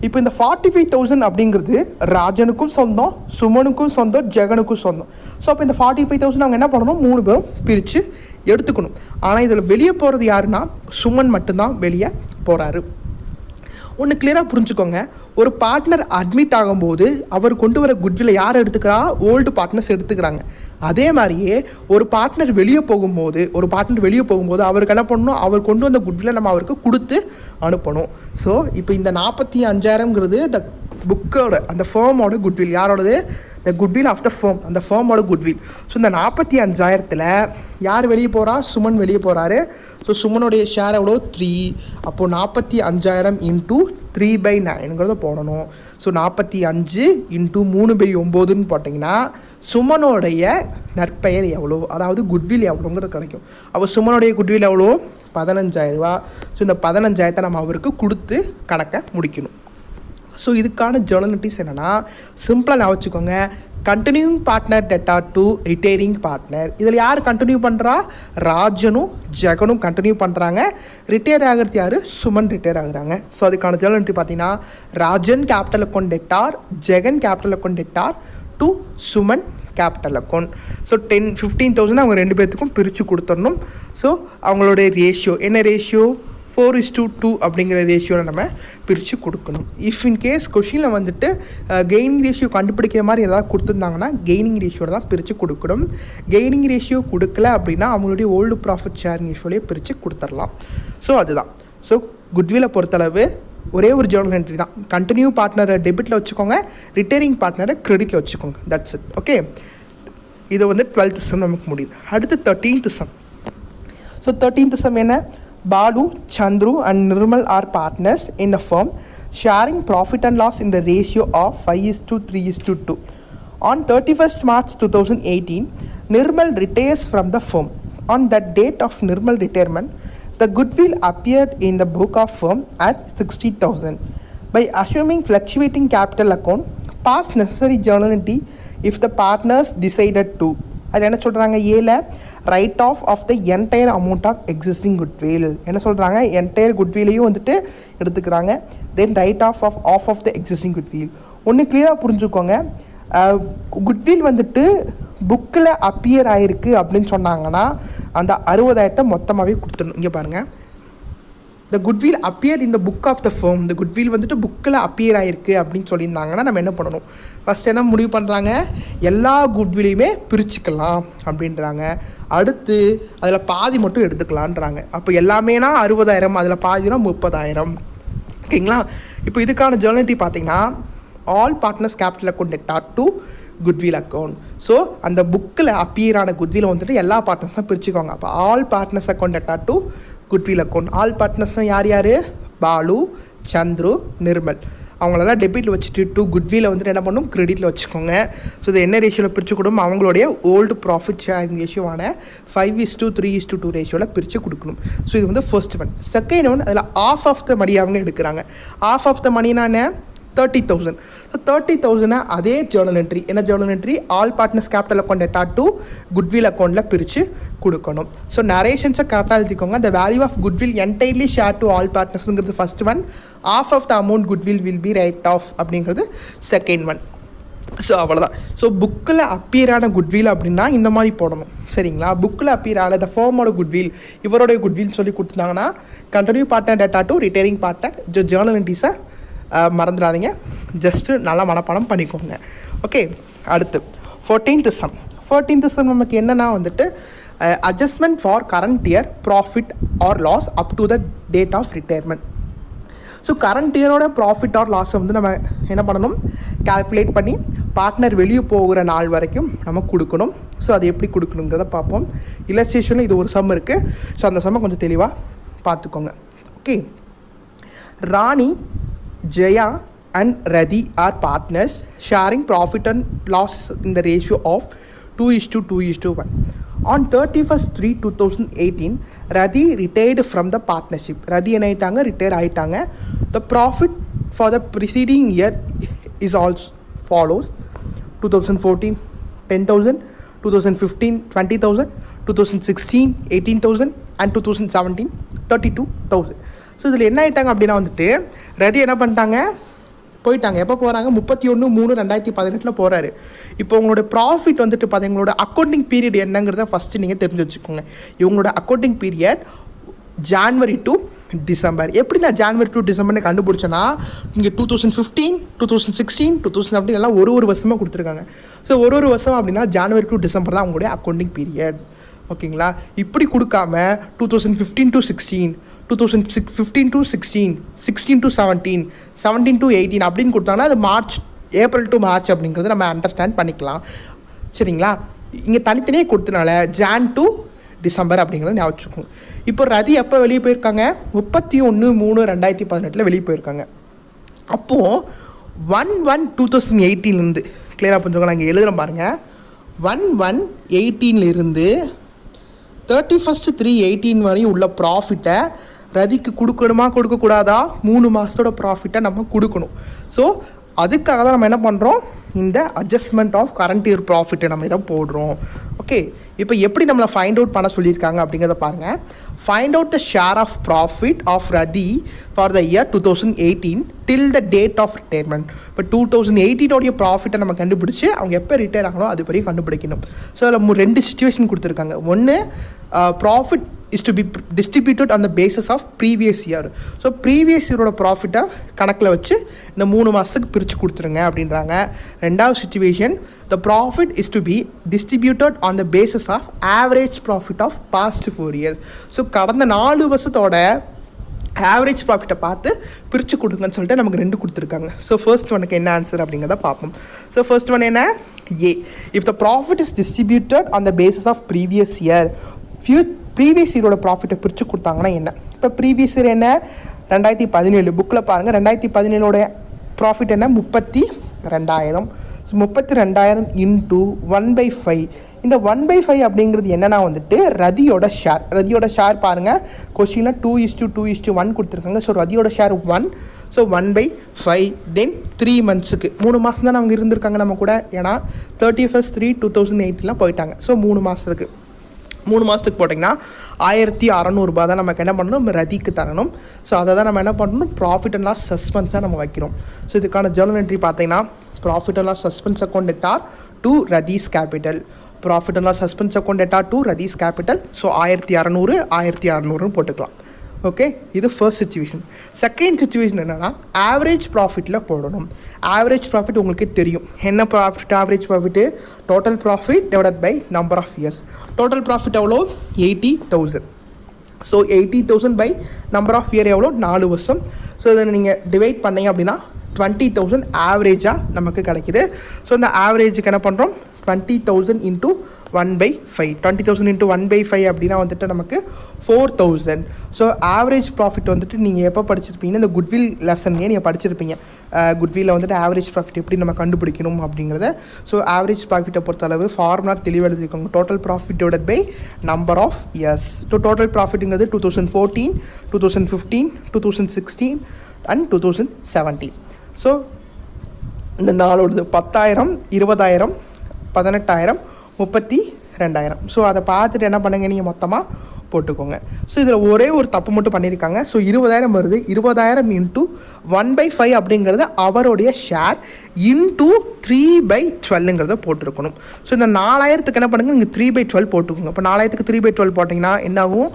இப்போ இந்த 45,000 அப்படிங்கிறது ராஜனுக்கும் சொந்தம், சுமனுக்கும் சொந்தம், ஜெகனுக்கும் சொந்தம். So அப்போ இந்த 45,000 அவங்க என்ன பண்ணணும்? 3 பேரும் பிரித்து எடுத்துக்கணும். ஆனால் இதில் வெளியே போகிறது யாருன்னா சுமன் மட்டும்தான் வெளியே போகிறாரு. ஒன்று கிளியராக புரிஞ்சுக்கோங்க. ஒரு பார்ட்னர் அட்மிட் ஆகும்போது அவர் கொண்டு வர குட்வில்லை யார் எடுத்துக்கிறா? ஓல்டு பார்ட்னர்ஸ் எடுத்துக்கிறாங்க. அதே மாதிரியே ஒரு பார்ட்னர் வெளியே போகும்போது அவருக்கு என்ன பண்ணணும்? அவர் கொண்டு வந்த குட்வில்லை நம்ம அவருக்கு கொடுத்து அனுப்பணும். ஸோ இப்போ இந்த 45,000ங்கிறது த புக்கோட அந்த ஃபேமோட குட்வில். யாரோடது? The goodwill of the firm, அந்த ஃபேமோட குட்வில். ஸோ இந்த 45,000த்தில் யார் வெளியே போகிறா? சுமன் வெளியே போகிறாரு. ஸோ சுமனுடைய ஷேர் எவ்வளோ? 3. அப்போது 45,000 இன்ட்டு 3/9ங்கிறத போடணும். ஸோ 45 இன்ட்டு 3/9ன்னு போட்டிங்கன்னா சுமனுடைய நற்பெயர் எவ்வளோ, அதாவது குட்வில் எவ்வளோங்கிறது கிடைக்கும். அப்போ சுமனுடைய குட்வில் எவ்வளோ? 15,000 ரூபா. ஸோ இந்த 15,000 நம்ம அவருக்கு கொடுத்து கணக்கை முடிக்கணும். ஸோ இதுக்கான ஜேர்னலிட்டிஸ் என்னென்னா சிம்பிளாக நான் வச்சுக்கோங்க. Continuing partner debtor to retiring partner. இதில் யார் கண்டினியூ பண்ணுறா? ராஜனும் ஜெகனும் கண்டினியூ பண்ணுறாங்க. ரிட்டையர் ஆகிறது யார்? சுமன் ரிட்டையர் ஆகுறாங்க. ஸோ அதுக்கான ஜேர்னலிட்டி பார்த்தீங்கன்னா Rajan capital account debtor, Jagan capital account debtor to Suman capital account. So 15,000 அவங்க 2 பேர்த்துக்கும் பிரித்து கொடுத்துடணும். ஸோ அவங்களுடைய ரேஷியோ என்ன? ரேஷியோ 4:2 அப்படிங்கிற ரேஷியோவில் நம்ம பிரித்து கொடுக்கணும். இஃப் இன் கேஸ் கொஷினில் வந்துட்டு கெய்னிங் ரேஷியோ கண்டுபிடிக்கிற மாதிரி ஏதாவது கொடுத்துருந்தாங்கன்னா கெய்னிங் ரேஷியோவில் தான் பிரித்து கொடுக்கணும். கெய்னிங் ரேஷியோ கொடுக்கல அப்படின்னா அவங்களுடைய ஓல்டு ப்ராஃபிட் ஷேரிங் ரேஷியோலேயே பிரித்து கொடுத்துடலாம். ஸோ அதுதான். ஸோ குட்வில்லை பொறுத்தளவு ஒரே ஒரு ஜேர்னல் என்ட்ரி தான். கண்டினியூ பார்ட்னரை டெபிட்டில் வச்சுக்கோங்க, ரிட்டைனிங் பார்ட்னரை கிரெடிட்டில் வச்சுக்கோங்க. That's it. ஓகே, இது வந்து 12th சம் நமக்கு முடியுது. அடுத்து 13th sum. So 13th sum என்ன? Balu, Chandru and Nirmal are partners in a firm sharing profit and loss in the ratio of 5:3:2. On 31st March 2018, Nirmal retires from the firm. On that date of Nirmal retirement, the goodwill appeared in the book of firm at 60,000. By assuming fluctuating capital account, pass necessary journal entry if the partners decided to. அது என்ன சொல்கிறாங்க? ஏல write off the entire amount of existing goodwill. என்ன சொல்கிறாங்க? Entire குட்விலையும் வந்துட்டு எடுத்துக்கிறாங்க. Then write off the existing goodwill. ஒன்று கிளியராக புரிஞ்சுக்கோங்க, குட்வில் வந்துட்டு புக்கில் அப்பியர் ஆகிருக்கு அப்படின்னு சொன்னாங்கன்னா அந்த 60,000 மொத்தமாகவே கொடுத்துடணும். இங்கே பாருங்கள், the goodwill appear in the book of the firm. இந்த குட்வில் வந்துட்டு புக்கில் அப்பியர் ஆகிருக்கு அப்படின்னு சொல்லியிருந்தாங்கன்னா நம்ம என்ன பண்ணணும்? ஃபஸ்ட் என்ன முடிவு பண்ணுறாங்க? எல்லா குட்விலையுமே பிரிச்சுக்கலாம் அப்படின்றாங்க. அடுத்து அதில் பாதி மட்டும் எடுத்துக்கலான்றாங்க. அப்போ எல்லாமேனா 60,000, அதில் பாதினா 30,000. ஓகேங்களா? இப்போ இதுக்கான ஜேர்னல் பார்த்தீங்கன்னா all partners capital account debtor to goodwill account. So அந்த புக்கில் அப்பியரான குட்வில் வந்துட்டு எல்லா பார்ட்னர்ஸும் பிரிச்சுக்கோங்க. அப்போ all partners account debtor to goodwill account. All பார்ட்னர்ஸ்னால் யார் யார்? பாலு, சந்துரு, நிர்மல். அவங்களெல்லாம் டெபிட்டில் வச்சுட்டு டூ குட்வில்லை வந்துட்டு என்ன பண்ணணும்? கிரெடிட்டில் வச்சுக்கோங்க. ஸோ இது என்ன ரேஷியோவில் பிரித்து கொடுக்கணும்? அவங்களுடைய ஓல்டு ப்ராஃபிட் ஷேரிங் ரேஷியோவான 5:3:2 ரேஷியோவில் பிரித்து கொடுக்கணும். ஸோ இது வந்து ஃபர்ஸ்ட் ஒன். செகண்ட் ஒன், அதில் ஆஃப் த மணி அவங்க எடுக்கிறாங்க. ஆஃப் த மணினா என்ன? 30,000. ஸோ 30,000 அதே ஜேர்னல் என்ட்ரி, என்ன journal entry? All partners capital account debtor to goodwill அக்கௌண்ட்டில் பிரித்து கொடுக்கணும். ஸோ நரேஷன்ஸை கரெக்டாக எழுதிக்கோங்க. The value of goodwill entirely share to all பார்ட்னர்ஸுங்கிறது first one. Of the amount goodwill will be write off அப்படிங்கிறது செகண்ட் ஒன். ஸோ அவ்வளோதான். So புக்கில் அப்பியரான குட்வில் அப்படின்னா இந்த மாதிரி போடணும். சரிங்களா? புக்கில் அப்பியர் ஆன த ஃபர்மோட குட்வில், இவருடைய குட்வில் சொல்லி கொடுத்துருந்தாங்கன்னா continue partner debtor to retiring partner journal என்ட்ரிஸை மறந்துடாதீங்க. ஜஸ்ட்டு நல்லா மனப்பாடம் பண்ணிக்கோங்க. ஓகே, அடுத்து 14th சம். 14th சம் நமக்கு என்னென்னா வந்துட்டு adjustment for current year profit or loss up to the date of retirement. So current இயரோட ப்ராஃபிட் ஆர் லாஸை வந்து நம்ம என்ன பண்ணணும்? கால்குலேட் பண்ணி பார்ட்னர் வெளியே போகிற நாள் வரைக்கும் நம்ம கொடுக்கணும். ஸோ அது எப்படி கொடுக்கணுங்கிறத பார்ப்போம். இல்லஸ்ட்ரேஷனில் இது ஒரு சம் இருக்குது. ஸோ அந்த சம்மை கொஞ்சம் தெளிவாக பார்த்துக்கோங்க. Okay, Rani, Jaya and Radhi are partners sharing profit and loss in the ratio of 2:2:1. On 31st/3/2018, Radhi retired from the partnership. Radhi என்னாயிட்டாங்க? ரிட்டையர் ஆகிட்டாங்க. The profit for the preceding year is also follows: 2014 10,000, 2015 20,000, 2016 18,000 and 2017 32,000. So இதில் என்ன ஆகிட்டாங்க அப்படின்னா வந்துட்டு ரதி என்ன பண்ணிட்டாங்க? போயிட்டாங்க. எப்போ போகிறாங்க? 31/3/2018 போகிறாரு. இப்போ உங்களோட ப்ராஃபிட் வந்துட்டு பார்த்தீங்க, உங்களோட அக்கௌண்டிங் பீரியட் என்னங்கிறத ஃபஸ்ட்டு நீங்கள் தெரிஞ்சு வச்சுக்கோங்க. இவங்களோட accounting period January to December. எப்படி நான் ஜான்வரி டு டிசம்பர்னு கண்டுபிடிச்சேன்னா, இங்கே 2015 2016 2017 எல்லாம் ஒரு வருஷமாக கொடுத்துருக்காங்க. ஸோ ஒரு வருஷம் அப்படின்னா ஜான்வரி டு டிசம்பர் தான் உங்களுடைய அக்கௌண்டிங் பீரியட். ஓகேங்களா? இப்படி கொடுக்காம 2015 to 16, 2015 to 16, 16 to 17, 17 to 18 அப்படின்னு கொடுத்தாங்கன்னா அது ஏப்ரல் டு மார்ச் அப்படிங்கிறத நம்ம அண்டர்ஸ்டாண்ட் பண்ணிக்கலாம். சரிங்களா? இங்கே தனித்தனியே கொடுத்தனால ஜான் டு டிசம்பர் அப்படிங்கிறத ஞாபகம் வச்சுக்கோங்க. இப்போ ரதி எப்போ வெளியே போயிருக்காங்க? 31/3/2018 வெளியே போயிருக்காங்க. அப்போது 1/1/2018 கிளியராக புரிஞ்சுக்கோங்க. நாங்கள் எழுதுகிறோம் பாருங்கள். 1/1/18 31/3/18 வரையும் உள்ள ப்ராஃபிட்டை ரதிக்கு கொடுக்கணுமா கொடுக்கக்கூடாதா? 3 மாதத்தோட ப்ராஃபிட்டை நம்ம கொடுக்கணும். ஸோ அதுக்காக தான் நம்ம என்ன பண்ணுறோம்? இந்த அட்ஜஸ்ட்மெண்ட் ஆஃப் கரண்ட் இயர் ப்ராஃபிட்டை நம்ம இதை போடுறோம். ஓகே, இப்போ எப்படி நம்மளை ஃபைண்ட் அவுட் பண்ண சொல்லியிருக்காங்க அப்படிங்கிறத பாருங்கள். Find out the share of profit of Rathi for the year 2018 till the date of retirement. இப்போ 2018 ப்ராஃபிட்டை நம்ம கண்டுபிடிச்சி அவங்க எப்போ ரிட்டையர் ஆகணும் அது வரையும் கண்டுபிடிக்கணும். ஸோ அதில் 2 சிச்சுவேஷன் கொடுத்துருக்காங்க. ஒன்று, profit is to be distributed on the basis of previous year. So previous இயரோட ப்ராஃபிட்டை கணக்கில் வச்சு இந்த 3 மாதத்துக்கு பிரித்து கொடுத்துருங்க அப்படின்றாங்க. ரெண்டாவது situation, the profit is to be distributed on the basis of average profit of past 4 years. So கடந்த 4 வருஷத்தோட ஆவரேஜ் ப்ராஃபிட்டை பார்த்து பிரித்து கொடுங்கன்னு சொல்லிட்டு நமக்கு 2 கொடுத்துருக்காங்க. ஸோ ஃபர்ஸ்ட் ஒனுக்கு என்ன ஆன்சர் அப்படிங்கிறத பார்ப்போம். ஸோ ஃபர்ஸ்ட் ஒன் என்ன? A, if the profit is distributed on the basis of previous year. Previous இயரோட ப்ராஃபிட்டை பிரித்து கொடுத்தாங்கன்னா என்ன? இப்போ ப்ரீவியஸ் இயர் என்ன? 2017 புக்கில் பாருங்கள். 2017 ப்ராஃபிட் என்ன? 32,000. So 32,000 into 1/5. இந்த 1/5 அப்படிங்கிறது என்னென்னா வந்துட்டு ரதியோட ஷேர். ரதியோட ஷேர் பாருங்கள், கொஸ்டினில் 2:2:1 கொடுத்துருக்காங்க. ஸோ ரதியோட ஷேர் 1. ஸோ 1/5 தென் 3 மந்த்ஸுக்கு 3 மாதம் தான் அவங்க இருந்திருக்காங்க நம்ம கூட. ஏன்னா 31/3/2018 போயிட்டாங்க. ஸோ 3 மாதத்துக்கு போட்டிங்கன்னா 1,600 ரூபா தான் நமக்கு என்ன பண்ணணும்? நம்ம ரதிக்கு தரணும். ஸோ அதை தான் நம்ம என்ன பண்ணணும்? ப்ராஃபிட் அண்ட் லாஸ் சஸ்பென்ஸாக நம்ம வைக்கிறோம். ஸோ இதுக்கான ஜர்னல் என்ட்ரி பார்த்தீங்கன்னா profit and loss suspense account debtor to Rathi's capital. Profit and loss suspense account debtor to Rathi's capital. So 1,600 போட்டுக்கலாம். ஓகே, இது ஃபர்ஸ்ட் சிச்சுவேஷன். செகண்ட் சிச்சுவேஷன் என்னென்னா ஆவரேஜ் ப்ராஃபிட்டில் போடணும். ஆவரேஜ் ப்ராஃபிட் உங்களுக்கு தெரியும் என்ன ப்ராஃபிட்? Average profit total profit divided by number of years. Total profit எவ்வளோ? 80,000. So 80,000 by number of year எவ்வளோ? 4 வருஷம். ஸோ இதை நீங்கள் டிவைட் பண்ணீங்க அப்படின்னா 20,000 ஆவரேஜாக நமக்கு கிடைக்கிது. ஸோ இந்த ஆவரேஜுக்கு என்ன பண்ணுறோம்? 20,000 இன்ட்டு 1/5. 20,000 இன்ட்டு 1/5 அப்படின்னா வந்துட்டு நமக்கு 4,000. ஸோ ஆவரேஜ் ப்ராஃபிட் வந்துட்டு நீங்கள் எப்போ படிச்சிருப்பீங்கன்னா இந்த குட்வில் லெசன்லேயே நீங்கள் படிச்சிருப்பீங்க. குட்வில்ல வந்துட்டு ஆவரேஜ் ப்ராஃபிட் எப்படி நம்ம கண்டுபிடிக்கணும் அப்படிங்கிறத. ஸோ ஆவரேஜ் ப்ராஃபிட்டை பொறுத்தளவு ஃபார்முலா தெளிவாக எழுதிக்கோங்க. Total profit divided by number of years. So total ப்ராஃபிட்டுங்கிறது 2014, 2015, 2016 அண்ட் 2017. ஸோ இந்த நாளோடது 10,000, 20,000, 18,000, 32,000. ஸோ அதை பார்த்துட்டு என்ன பண்ணுங்க, நீங்கள் மொத்தமாக போட்டுக்கோங்க. ஸோ இதில் ஒரே ஒரு தப்பு மட்டும் பண்ணியிருக்காங்க. ஸோ 20,000 வருது. 20,000 இன்ட்டு 1/5 அப்படிங்கிறது அவருடைய ஷேர் இன்ட்டு 3/12ங்கிறத போட்டிருக்கணும். ஸோ இந்த 4,000க்கு என்ன பண்ணுங்கள், நீங்கள் 3/12 போட்டுக்கோங்க. இப்போ 4,000க்கு 3/12 போட்டிங்கன்னா என்ன ஆகும்?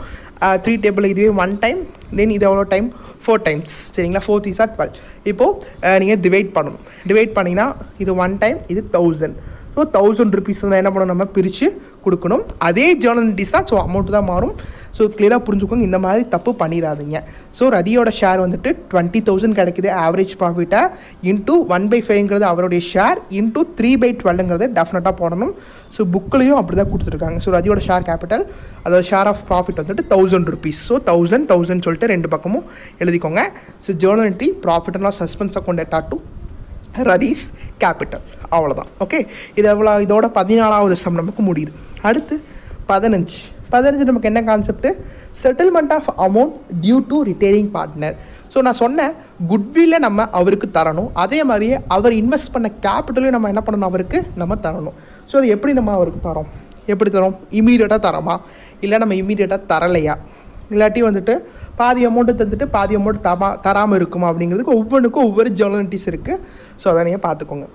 3 டேபிள் இதுவே 1 டைம், தென் இது எவ்வளோ டைம்? 4 டைம்ஸ். சரிங்களா? 4 3 are 12. இப்போது நீங்கள் டிவைட் பண்ணணும். டிவைட் பண்ணிங்கன்னா இது 1 டைம், இது 1000. ஸோ 1000 ருபீஸ் தான் என்ன பண்ணணும், நம்ம பிரித்து கொடுக்கணும். அதே ஜேர்னலிட்டிஸ் தான். ஸோ அமௌண்ட் தான் மாறும். ஸோ கிளியராக புரிஞ்சுக்கோங்க, இந்த மாதிரி தப்பு பண்ணிடாதீங்க. ஸோ ரதியோட ஷேர் வந்துட்டு 20,000 கிடைக்குது ஆவரேஜ் ப்ராஃபிட்டை இன்ட்டு 1/5ங்கிறது அவருடைய ஷேர் இன்ட்டு 3/12ங்கிறது டெஃபினட்டாக போடணும். ஸோ புக்கிலையும் அப்படி தான் கொடுத்துருக்காங்க. ஸோ ரதியோட ஷேர் கேபிட்டல், அதோட ஷேர் ஆஃப் ப்ராஃபிட் வந்துட்டு 1000 ருபீஸ். ஸோ 1000 சொல்லிட்டு 2 பக்கமும் எழுதிக்கோங்க. So journal entry profit and loss suspense account debtor to Rathi's capital. அவ்வளோதான். ஓகே, இது எவ்வளோ? இதோட 14வது சம் நமக்கு முடியுது. அடுத்து 15 நமக்கு என்ன concept? Settlement of amount due to retiring partner. So நான் சொன்னேன், குட்வில்லை நம்ம அவருக்கு தரணும். அதே மாதிரியே அவர் இன்வெஸ்ட் பண்ண கேபிட்டலையும் நம்ம என்ன பண்ணணும், அவருக்கு நம்ம தரணும். ஸோ அது எப்படி நம்ம அவருக்கு தரோம்? எப்படி தரோம்? இமீடியட்டாக தரோமா, இல்லை நம்ம இமீடியட்டாக தரலையா, இல்லாட்டி வந்துட்டு பாதி அமௌண்ட்டு தந்துட்டு பாதி அமௌண்ட் தராமல் இருக்குமா அப்படிங்கிறதுக்கு ஒவ்வொன்றுக்கும் ஒவ்வொரு ஜேர்னலிட்டிஸ் இருக்குது. ஸோ அதை நீங்கள் பார்த்துக்கோங்க.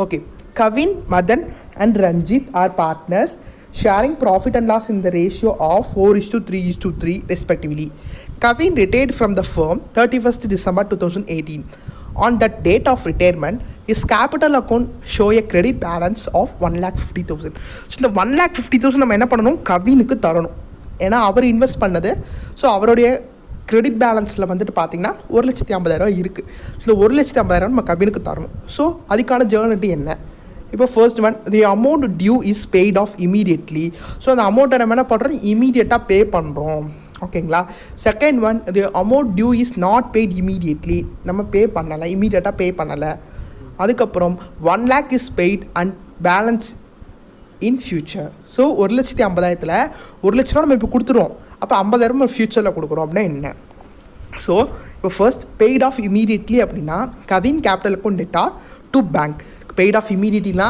Okay, Kavin, Madan and Ranjith are partners sharing profit and loss in the ratio of 4:3:3 respectively. Kavin retired from the firm 31st December 2018. On that date of retirement, his capital account show a credit balance of 1,50,000. So இந்த 1,50,000 நம்ம என்ன பண்ணணும், கவினுக்கு தரணும். ஏன்னா அவர் invest பண்ணது. So அவருடைய credit பேலன்ஸில் வந்துட்டு பார்த்தீங்கன்னா 1,50,000 இருக்குது. இந்த 1,50,000 நம்ம கவினுக்கு தரணும். ஸோ அதுக்கான ஜேர்னலிட்டி என்ன? இப்போ first one, the amount due is paid off immediately. So அந்த அமௌண்ட்டை நம்ம என்ன பண்ணுறோம், இமீடியட்டாக பே பண்ணுறோம். ஓகேங்களா? Second one, the amount due is not paid immediately. நம்ம பே பண்ணலை, இமீடியட்டாக பே பண்ணலை. அதுக்கப்புறம் 1 lakh is paid and balance in future. So 1,50,000த்தில் 1,00,000 நம்ம இப்போ கொடுத்துருவோம். அப்போ 50,000 நம்ம ஃபியூச்சரில் கொடுக்குறோம் அப்படின்னா என்ன? ஸோ இப்போ ஃபர்ஸ்ட் பெய்ட் ஆஃப் இமீடியட்லி அப்படின்னா Kavin capital account debtor to bank. Paid off இமீடியட்லினா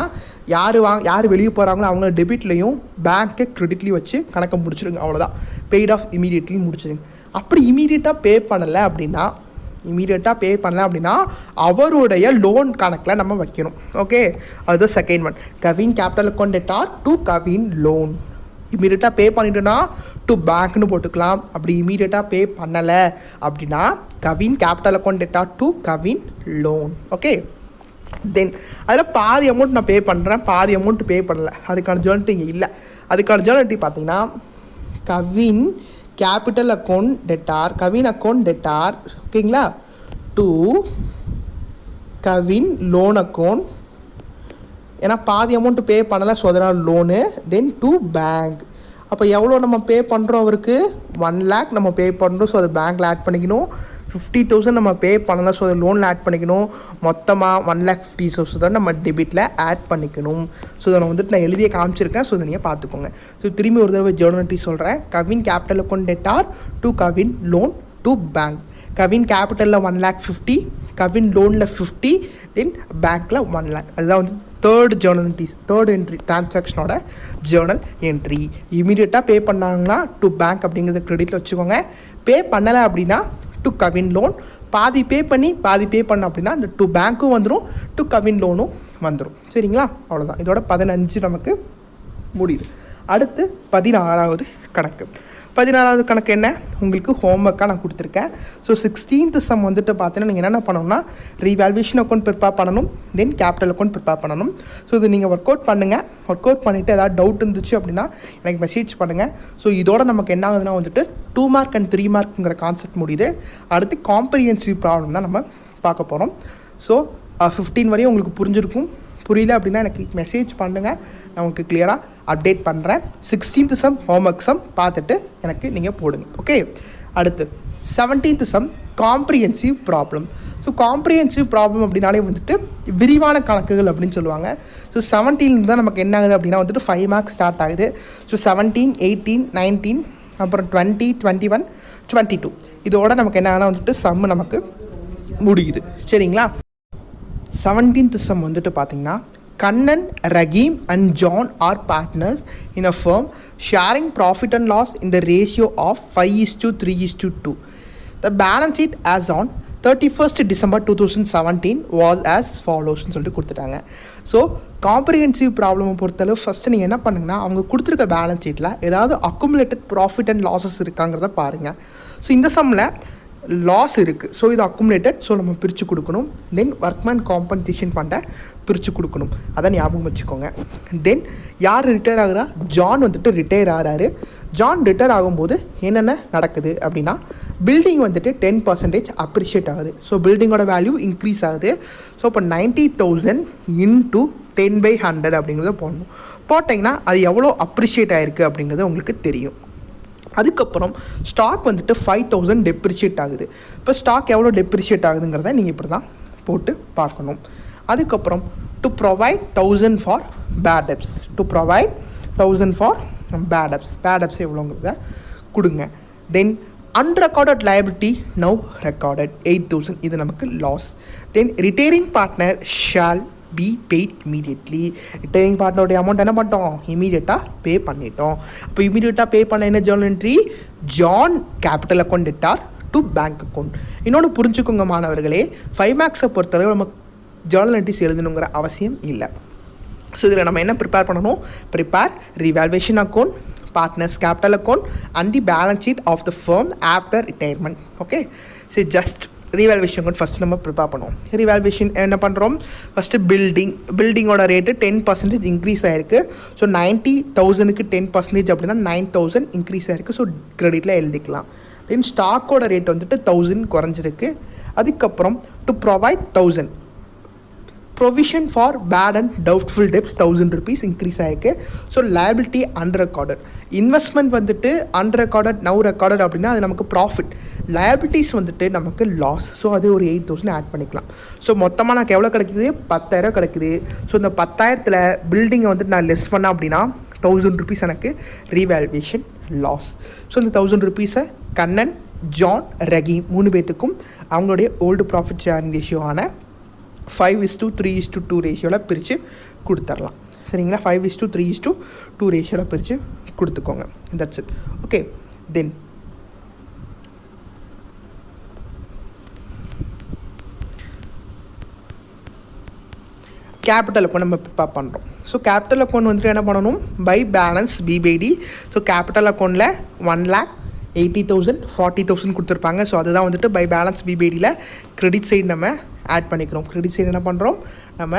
யார் வெளியே போகிறாங்களோ அவங்க டெபிட்லையும் பேங்க்கை க்ரெடிட்லேயும் வச்சு கணக்கை முடிச்சிடுங்க. அவ்வளோதான். பெய்ட் ஆஃப் இமீடியட்லி முடிச்சிடுங்க. அப்படி இமீடியட்டாக பே பண்ணலை அப்படின்னா அவருடைய லோன் கணக்கில் நம்ம வைக்கணும். ஓகே, அதுதான் second one. Kavin capital account debtor to Kavin loan. இமீடியட்டாக பே பண்ணிட்டோன்னா டு பேங்க்னு போட்டுக்கலாம். அப்படி இமீடியட்டாக பே பண்ணலை அப்படின்னா Kavin capital account debtor to Kavin loan. Okay, then அதில் பாதி அமௌண்ட் நான் பே பண்ணுறேன், பாதி அமௌண்ட் பே பண்ணலை. அதுக்கான ஜேர்னல் இங்கே இல்லை. அதுக்கான ஜேர்னல் பார்த்தீங்கன்னா கவின் கேபிட்டல் அக்கௌண்ட் டெட்டார் ஓகேங்களா டு கவின் லோன் அக்கௌண்ட். ஏன்னா பாதி அமௌண்ட்டு பே பண்ணலை, ஸோ அதனால் லோனு. Then to bank. அப்போ எவ்வளோ நம்ம பே பண்ணுறோம், அவருக்கு 1 lakh நம்ம பே பண்ணுறோம், ஸோ அதை பேங்க்கில் ஆட் பண்ணிக்கணும். 50,000 நம்ம பே பண்ணலை, ஸோ அதை லோனில் ஆட் பண்ணிக்கணும். மொத்தமாக 1,50,000 தான் நம்ம டெபிட்டில் ஆட் பண்ணிக்கணும். ஸோ இதை வந்துட்டு நான் எழுதியே காமிச்சிருக்கேன். ஸோ இதை நீங்கள் பார்த்துக்கோங்க. ஸோ திரும்பி ஒரு தடவை ஜேர்னல் சொல்கிறேன். Kavin capital account debtor to Kavin loan to bank. Kavin கேபிட்டலில் 1,50,000, கவின் லோனில் 50, தென் பேங்க்கில் 1 lakh. அதுதான் வந்து தேர்ட் என்ட்ரி டிரான்சாக்ஷனோட ஜேர்னல் என்ட்ரி. இமீடியட்டாக பே பண்ணாங்கன்னா டு பேங்க் அப்படிங்கிறத க்ரெடிட்டில் வச்சுக்கோங்க. பே பண்ணலை அப்படின்னா டு கவின் லோன். பாதி பே பண்ண அப்படின்னா இந்த டு பேங்க்கும் வந்துடும், டு கவின் லோனும் வந்துடும். சரிங்களா, அவ்வளோதான். இதோட 15 நமக்கு முடியுது. அடுத்து 16வது கணக்கு. 16வது கணக்கு என்ன, உங்களுக்கு ஹோம்ஒர்க்காக நான் கொடுத்துருக்கேன். ஸோ 16th சம் வந்துட்டு பார்த்தீங்கன்னா நீங்கள் என்னென்ன பண்ணணும்னா ரீவேல்யூஷன் அக்கௌண்ட் ப்ரிப்பேர் பண்ணணும், தென் கேபிட்டல் அக்கௌண்ட் ப்ரிப்பேர் பண்ணணும். ஸோ இது நீங்கள் ஒர்க் அவுட் பண்ணுங்கள். ஒர்க் அவுட் பண்ணிவிட்டு ஏதாவது டவுட் இருந்துச்சு அப்படின்னா எனக்கு மெசேஜ் பண்ணுங்கள். ஸோ இதோட நமக்கு என்ன ஆகுதுன்னா வந்துட்டு 2 mark and 3 markங்கிற கான்செப்ட் முடியுது. அடுத்து காம்ப்ரிஹென்சிவ் ப்ராப்ளம் தான் நம்ம பார்க்க போகிறோம். ஸோ 15 வரையும் உங்களுக்கு புரிஞ்சிருக்கும். புரியல அப்படின்னா எனக்கு மெசேஜ் பண்ணுங்கள், நான் உங்களுக்கு கிளியராக அப்டேட் பண்ணுறேன். 16th சம் ஹோம்ஒர்க் சம் பார்த்துட்டு எனக்கு நீங்கள் போடுங்க. ஓகே, அடுத்து 17th sum comprehensive problem. So comprehensive problem அப்படின்னாலே வந்துட்டு விரிவான கணக்குகள் அப்படின்னு சொல்லுவாங்க. ஸோ 17 தான் நமக்கு என்ன ஆகுது அப்படின்னா வந்துட்டு 5 marks ஸ்டார்ட் ஆகுது. ஸோ 17, 18, 19, அப்புறம் 20, 21, 22 இதோட நமக்கு என்ன ஆகுதுன்னா வந்துட்டு சம் நமக்கு முடியுது. சரிங்களா, 17th சம் வந்துட்டு பார்த்தீங்கன்னா Kannan, Rahim and John are partners in a firm sharing profit and loss in the ratio of 5:3:2. The balance sheet as on 31st December 2017 was as follows சொல்லிட்டு கொடுத்துட்டாங்க. ஸோ காம்ப்ரிஹென்சிவ் ப்ராப்ளமை பொறுத்தளவு ஃபஸ்ட்டு நீங்கள் என்ன பண்ணுங்கன்னா அவங்க கொடுத்துருக்க பேலன்ஸ் ஷீட்டில் ஏதாவது அக்குமுலேட்டட் ப்ராஃபிட் அண்ட் லாஸஸ் இருக்காங்கிறத பாருங்கள். ஸோ இந்த சம்மில் லாஸ் இருக்குது, ஸோ இது அக்குமுலேட்டட், ஸோ நம்ம பிரித்து கொடுக்கணும். தென் ஒர்க்மேன் காம்பன்சேஷன் ஃபண்டை பிரித்து கொடுக்கணும், அதை ஞாபகம் வச்சுக்கோங்க. தென் யார் ரிட்டையர் ஆகுறா, ஜான் வந்துட்டு ரிட்டையர் ஆகிறாரு. ஜான் ரிட்டையர் ஆகும்போது என்னென்ன நடக்குது அப்படின்னா பில்டிங் வந்துட்டு 10% அப்ரிஷியேட் ஆகுது. ஸோ பில்டிங்கோட வேல்யூ இன்க்ரீஸ் ஆகுது. ஸோ இப்போ 90,000 into 10/100 அப்படிங்கிறத போடணும். போட்டிங்கன்னா அது எவ்வளோ அப்ரிஷியேட் ஆகிருக்கு அப்படிங்கிறது உங்களுக்கு தெரியும். அதுக்கப்புறம் ஸ்டாக் வந்துட்டு 5,000 டெப்ரிஷியேட் ஆகுது. இப்போ ஸ்டாக் எவ்வளோ டெப்ரிஷியேட் ஆகுதுங்கிறத நீங்கள் இப்படி தான் போட்டு பார்க்கணும். அதுக்கப்புறம் to provide 1,000 for bad debts. Bad debts எவ்வளோங்கிறத கொடுங்க. Then unrecorded liability now recorded 8,000, இது நமக்கு loss. Then retiring partner shall be paid immediately. Retiring பார்ட்னருடைய அமௌண்ட் என்ன பண்ணிட்டோம், இமீடியட்டாக பே பண்ணிட்டோம். அப்போ இமீடியட்டாக பே பண்ண என்ன journal entry, John capital account debtor to bank account. இன்னொன்று புரிஞ்சுக்கோங்க மாணவர்களே, 5 marks பொறுத்தளவு நம்ம ஜேர்னல் என்ட்ரிஸ் எழுதணுங்கிற அவசியம் இல்லை. ஸோ இதில் நம்ம என்ன ப்ரிப்பேர் பண்ணணும், revaluation account, partners capital account and the balance sheet of the firm after retirement. Okay, so just revaluation account first நம்ம ப்ரிப்பேர் பண்ணுவோம். ரீவேல்யூவேஷன் என்ன பண்ணுறோம், ஃபஸ்ட்டு பில்டிங்கோட ரேட்டு 10% இன்க்ரீஸ் ஆகிருக்கு. ஸோ 90,000க்கு 10% அப்படின்னா 9,000 இன்க்ரீஸ் ஆகிருக்கு. ஸோ கிரெடிட்டில் எழுதிக்கலாம். தென் ஸ்டாக்கோட ரேட் வந்துட்டு 1,000 குறைஞ்சிருக்கு. அதுக்கப்புறம் to provide 1,000 provision for bad and doubtful debts 1,000 rupees increase ஆகிருக்கு. ஸோ லைபிலிட்டி அன்ரெக்கார்டட், இன்வெஸ்ட்மெண்ட் வந்துட்டு அன்ரெக்கார்டட் நவ் ரெக்கார்டட் அப்படின்னா அது நமக்கு ப்ராஃபிட், லைபிலிட்டிஸ் வந்துட்டு நமக்கு லாஸ். ஸோ அது ஒரு 8,000 ஆட் பண்ணிக்கலாம். ஸோ மொத்தமாக எனக்கு எவ்வளோ கிடைக்குது, 10,000 கிடைக்குது. ஸோ இந்த 10,000த்தில் பில்டிங்கை வந்துட்டு நான் லெஸ் பண்ணேன் அப்படின்னா 1,000 rupees எனக்கு ரீவேல்யூவேஷன் லாஸ். ஸோ இந்த 1,000 rupees கண்ணன், ஜான், ரஹீம் 3 பேர்த்துக்கும் அவங்களுடைய ஓல்டு ப்ராஃபிட் ஷேரிங் ரேஷியோ ஆன 5:3:2 ரேஷியோவில் பிரித்து கொடுத்துடலாம். சரிங்களா. 5:3:2 ரேஷியோவில் பிரித்து கொடுத்துக்கோங்க. That's it. Okay. Then capital account நம்ம ப்ரிப்பேர் பண்ணுறோம். ஸோ கேபிட்டல் அக்கௌண்ட் வந்துட்டு என்ன பண்ணணும், by balance BBD. So capital அக்கௌண்ட்டில் 1,80,000 40,000 கொடுத்துருப்பாங்க. ஸோ அதுதான் வந்துட்டு பை பேலன்ஸ் BBDயில் கிரெடிட் சைடு நம்ம ஆட் பண்ணிக்கிறோம். கிரெடிட் சைடு என்ன பண்ணுறோம், நம்ம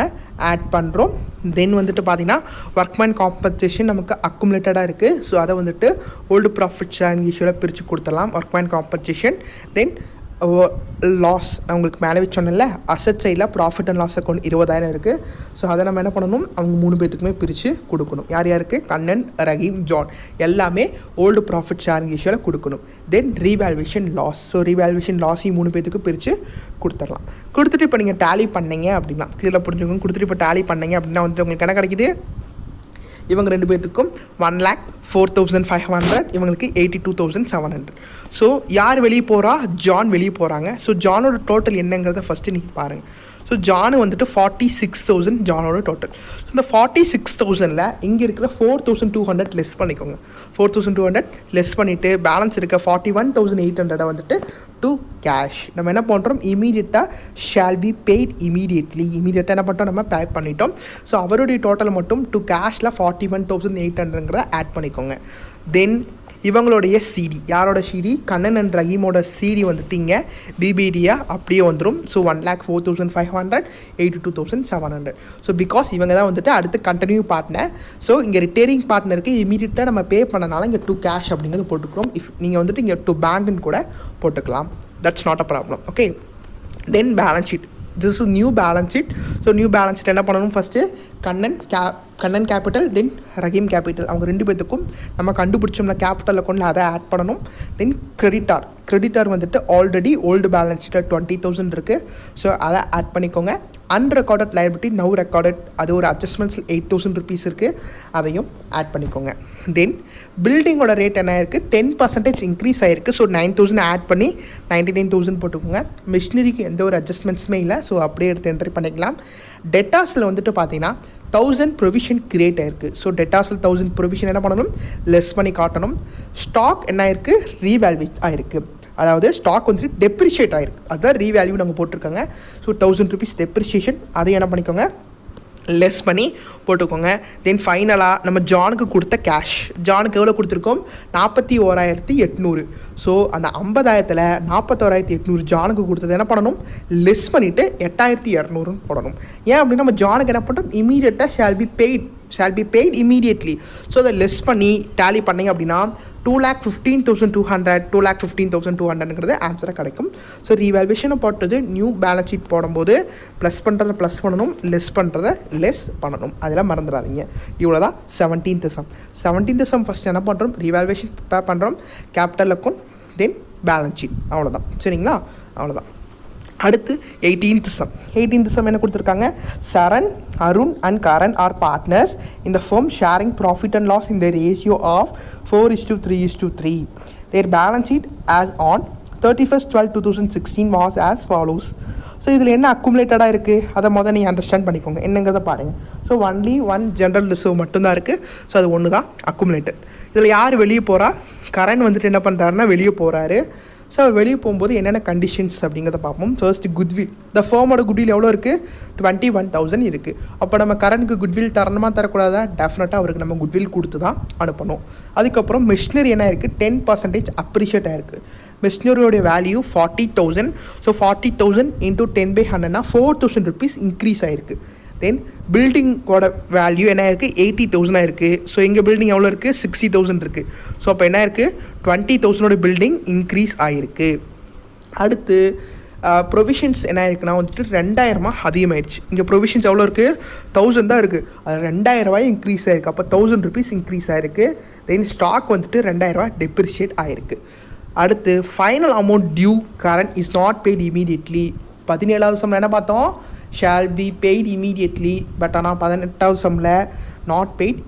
ஆட் பண்ணுறோம். தென் வந்துட்டு பார்த்திங்கன்னா ஒர்க்மேன் காம்பன்சேஷன் நமக்கு அக்குமுலேட்டடாக இருக்குது. ஸோ அதை வந்துட்டு ஓல்டு ப்ராஃபிட் ஷேரிங் ரேஷியோவில் பிரித்து கொடுத்துடலாம் ஒர்க்மேன் காம்பன்சேஷன். தென் லாஸ் நான் உங்களுக்கு மேலே சொன்னேன்ல, அசட் சைடில் ப்ராஃபிட் அண்ட் லாஸ் அக்கௌண்ட் 20,000 இருக்குது. ஸோ அதை நம்ம என்ன பண்ணணும், அவங்க 3 பேத்துக்குமே பிரித்து கொடுக்கணும். யார் யாருக்கு, கண்ணன், ரஹீம், ஜான் எல்லாமே ஓல்டு ப்ராஃபிட் ஷேரிங் ரேஷியோவில் கொடுக்கணும். தென் ரீவேல்யூவேஷன் லாஸ். ஸோ ரீவேல்யூவேஷன் லாஸையும் 3 பேத்துக்கு பிரித்து கொடுத்துடலாம். கொடுத்துட்டு இப்போ நீங்கள் டேலி பண்ணீங்க அப்படின்னா கிளியராக புரிஞ்சுக்கோங்க. கொடுத்துட்டு இப்போ டேலி பண்ணீங்க அப்படின்னா வந்துட்டு உங்களுக்கு என்ன கிடைக்குது, இவங்க 2 பேத்துக்கும் 1,04,500, இவங்களுக்கு 82,700. ஸோ யார் வெளியே போகிறா, ஜான் வெளியே போகிறாங்க. ஸோ ஜானோட டோட்டல் என்னங்கிறத ஃபஸ்ட்டு நீங்கள் பாருங்கள். ஸோ ஜானு வந்துட்டு 46,000 ஜானோட டோட்டல். ஸோ இந்த 46,000ல் இங்கே இருக்கிற 4,200 லெஸ் பண்ணிக்கோங்க. 4,200 லெஸ் பண்ணிவிட்டு பேலன்ஸ் இருக்க 41,800 வந்துட்டு டு கேஷ் நம்ம என்ன பண்ணுறோம், இமீடியட்டாக ஷால் பி பெய்ட் இமீடியட்டாக என்ன பண்ணுறோம், நம்ம பே பண்ணிட்டோம். ஸோ அவருடைய டோட்டல் மட்டும் டு கேஷில் 41,800ங்கிறத ஆட் பண்ணிக்கோங்க. தென் இவங்களுடைய சிடி, யாரோட சிடி, கண்ணன் அண்ட் ரஹீமோட சிடி வந்துட்டு இங்கே BBDயாக அப்படியே வந்துடும். ஸோ 1,04,500 82,700. ஸோ பிகாஸ் இவங்க தான் வந்துட்டு அடுத்து கண்டினியூ பார்ட்னர். ஸோ இங்கே ரிட்டேரிங் பார்ட்னருக்கு இமீடியட்டாக நம்ம பே பண்ணனால இங்கே டு கேஷ் அப்படிங்கிறது போட்டுக்கிறோம். இஃப் நீங்கள் வந்துட்டு இங்கே டு பேங்க்னு கூட போட்டுக்கலாம். That's not a problem. Okay. Then balance sheet. This is new balance sheet. So new balance sheet என்ன பண்ணணும், ஃபஸ்ட்டு கண்ணன் கேபிட்டல், தென் ரஹீம் கேபிட்டல், அவங்க 2 பேத்துக்கும் நம்ம கண்டுபிடிச்சோம்னா கேபிட்டல் அக்கௌண்ட்டில் அதை ஆட் பண்ணணும். தென் கிரெடிட்டார் வந்துட்டு ஆல்ரெடி ஓல்டு பேலன்ஸ் ஷீட்டில் 20,000 இருக்குது. ஸோ அதை ஆட் பண்ணிக்கோங்க. அன்ரெக்கார்டட் லைபிலிட்டி நவ் ரெக்கார்டட், அது ஒரு அட்ஜஸ்ட்மெண்ட்ஸ் 8,000 rupees இருக்குது, அதையும் ஆட் பண்ணிக்கோங்க. தென் பில்டிங்கோட ரேட் என்ன இருக்குது, 10% இன்க்ரீஸ் ஆகிருக்கு. ஸோ 9,000 ஆட் பண்ணி 99,000 போட்டுக்கோங்க. மிஷினரிக்கு எந்த ஒரு அட்ஜஸ்ட்மெண்ட்ஸுமே இல்லை. ஸோ அப்படியே எடுத்து என்ட்ரி பண்ணிக்கலாம். டெட்டாஸில் வந்துட்டு பார்த்தீங்கன்னா 1000 ப்ரொவிஷன் கிரியேட் ஆகிருக்கு. ஸோ டெட்டாஸில் 1000 ப்ரொவிஷன் என்ன பண்ணணும், லெஸ் பண்ணி காட்டணும். ஸ்டாக் என்ன ஆயிருக்கு, ரீவேல்யூ ஆகிருக்கு. அதாவது ஸ்டாக் வந்துட்டு டெப்ரிஷியேட் ஆகிருக்கு, அதுதான் ரீவேல்யூ நாங்கள் போட்டிருக்காங்க. ஸோ 1000 rupees டெப்ரிஷியேஷன், அதை என்ன பண்ணிக்கோங்க, லெஸ் பண்ணி போட்டுக்கோங்க. தென் ஃபைனலாக நம்ம ஜானுக்கு கொடுத்த கேஷ், ஜானுக்கு எவ்வளோ கொடுத்துருக்கோம், 41,800. ஸோ அந்த 50,000ல் 41,800 ஜானுக்கு கொடுத்தது என்ன பண்ணணும், லெஸ் பண்ணிவிட்டு 8,200 போடணும். ஏன் அப்படின்னா நம்ம ஜானுக்கு என்ன பண்ணுறோம், இமீடியட்டாக shawl be paid immediately. So அதை லெஸ் பண்ணி டேலி பண்ணிங்க அப்படின்னா 2,15,200 2,15,200ங்கிறது ஆன்சராக கிடைக்கும். ஸோ ரீவேல்யூவேஷனை போட்டது நியூ பேலன்ஸ் ஷீட் போடும்போது ப்ளஸ் பண்ணுறத ப்ளஸ் பண்ணணும், லெஸ் பண்ணுறத லெஸ் பண்ணணும், அதெல்லாம் மறந்துடாதீங்க. இவ்வளோ தான் 17th sum. 17th sum first என்ன பண்ணுறோம், ரீவேல்யூவேஷன் ப்ரிப்பேர் பண்ணுறோம், கேபிட்டல் அக்கௌண்ட், தென் பேலன்ஸ் ஷீட், அவ்வளோதான். சரிங்களா, அவ்வளோதான். அடுத்து 18th sum. 18th sum என்ன கொடுத்துருக்காங்க, Charan, Arun and Karan are partners இந்த firm sharing profit and loss in the ratio of 4:3:3. Their balance sheet as on 31/12/2016 was as follows. So இதில் என்ன அக்குமுலேட்டடாக இருக்குது அதை முதல் நீங்கள் அண்டர்ஸ்டாண்ட் பண்ணிக்கோங்க, என்னங்கிறத பாருங்கள். So only one general reserve மட்டும்தான் இருக்குது. ஸோ அது ஒன்று தான் அக்குமுலேட்டட். இதில் யார் வெளியே போகிறா, கரண் வந்துட்டு என்ன பண்ணுறாருன்னா வெளியே போகிறாரு. ஸோ வெளியே போகும்போது என்னென்ன கண்டிஷன்ஸ் அப்படிங்கிறத பார்ப்போம். ஃபர்ஸ்ட் குட்வில், இந்த ஃபர்மோட குட்வில் எவ்வளோ இருக்குது, 21,000 இருக்குது. அப்போ நம்ம கரண்ட்க்கு குட்வில் தரணுமா தரக்கூடாதா, டெஃபினட்டாக அவருக்கு நம்ம குட்வில் கொடுத்து தான் அனுப்பணும். அதுக்கப்புறம் மிஷினரி என்ன இருக்குது, 10% அப்ரிஷியேட் ஆகிருக்கு. மிஷினரியோடைய வேல்யூ 40,000. ஸோ 40,000 × 10/100னா 4,000 rupees இன்க்ரீஸ் ஆகிருக்கு. தென் பில்டிங்கோட வேல்யூ என்ன இருக்குது, 80,000 இருக்குது. ஸோ எங்கள் பில்டிங் எவ்வளோ இருக்குது, 60,000 இருக்குது. ஸோ அப்போ என்ன இருக்குது, 20,000 பில்டிங் இன்க்ரீஸ் ஆகிருக்கு. அடுத்து ப்ரொவிஷன்ஸ் என்ன இருக்குன்னா வந்துட்டு 2,000 அதிகமாகிடுச்சு. இங்கே ப்ரொவிஷன்ஸ் எவ்வளோ இருக்குது, 1000 தான் இருக்குது, அது 2,000 இன்க்ரீஸ் ஆகிருக்கு. அப்போ 1000 rupees இன்க்ரீஸ் ஆகிருக்கு. தென் ஸ்டாக் வந்துட்டு 2,000 டெப்ரிஷியேட் ஆகிருக்கு. அடுத்து final amount due current is not paid immediately. 17வது சம்மில் என்ன பார்த்தோம், shall be paid immediately. But ஆனால் 18வது சம்மில் நாட் பெய்ட்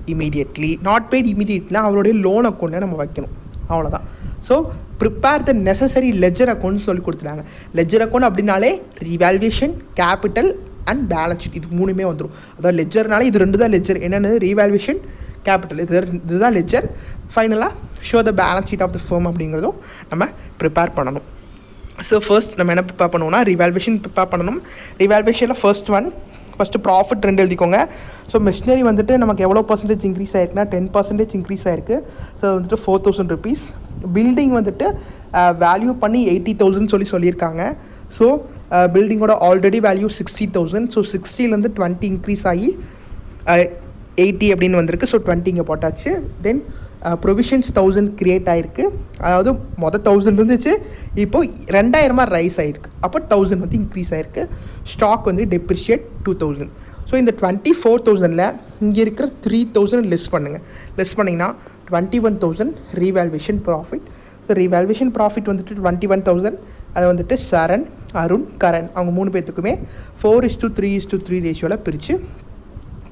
இமீடியட்லினா அவருடைய லோன் அக்கௌண்ட்டை நம்ம வைக்கணும், அவ்வளோதான். So prepare the necessary ledger account சொல்லி கொடுத்துட்டாங்க. லெஜர் அக்கௌண்ட் அப்படின்னாலே revaluation, capital, and balance sheet. இது மூணுமே வந்துடும். அதாவது லெஜர்னால இது ரெண்டு தான் லெஜர். என்னென்னு ரீவேல்யூஷன், கேபிட்டல், இதுதான் லெஜர். ஃபைனலாக show the balance sheet of the firm அப்படிங்கிறதும் நம்ம ப்ரிப்பேர் பண்ணணும். ஸோ ஃபர்ஸ்ட் நம்ம என்ன ப்ரிப்பேர் பண்ணுவோம்னா ரிவால்வேஷன் ப்ரிப்பேர் பண்ணணும். ரிவால்வேஷனில் ஃபஸ்ட்டு ப்ராஃபிட் 2 எழுதிக்கோங்க. ஸோ மிஷினரி வந்துட்டு நமக்கு எவ்வளோ பர்சன்டேஜ் இன்க்ரீஸ் ஆயிருக்குன்னா 10% இன்க்ரீஸ் ஆயிருக்கு. ஸோ வந்துட்டு 4,000 rupees. பில்டிங் வந்துட்டு வேல்யூ பண்ணி 80,000 சொல்லியிருக்காங்க. ஸோ பில்டிங்கோட ஆல்ரெடி வேல்யூ 60,000. ஸோ 60லேருந்து 20 இன்க்ரீஸ் ஆகி 80 அப்படின்னு வந்திருக்கு. ஸோ 20 இங்கே போட்டாச்சு. தென் ப்ரொவிஷன்ஸ் 1000 க்ரியேட் ஆகிருக்கு. அதாவது 1000 இருந்துச்சு, இப்போது 2000 ரைஸ் ஆகிருக்கு. அப்போ 1000 வந்து இன்க்ரீஸ் ஆகிருக்கு. ஸ்டாக் வந்து டெப்ரிஷியேட் 2000. ஸோ இந்த 24,000ல் இங்கே இருக்கிற 3,000 லெஸ் பண்ணுங்கள். லெஸ் பண்ணிங்கன்னா 21,000 ரீவேல்வேஷன் ப்ராஃபிட். ஸோ ரீவேல்வேஷன் ப்ராஃபிட் வந்துட்டு 21,000. அதை வந்துட்டு சரண், அருண், கரண் அவங்க 3 பேர்த்துக்குமே 4:3:3 ரேஷியோவில் பிரித்து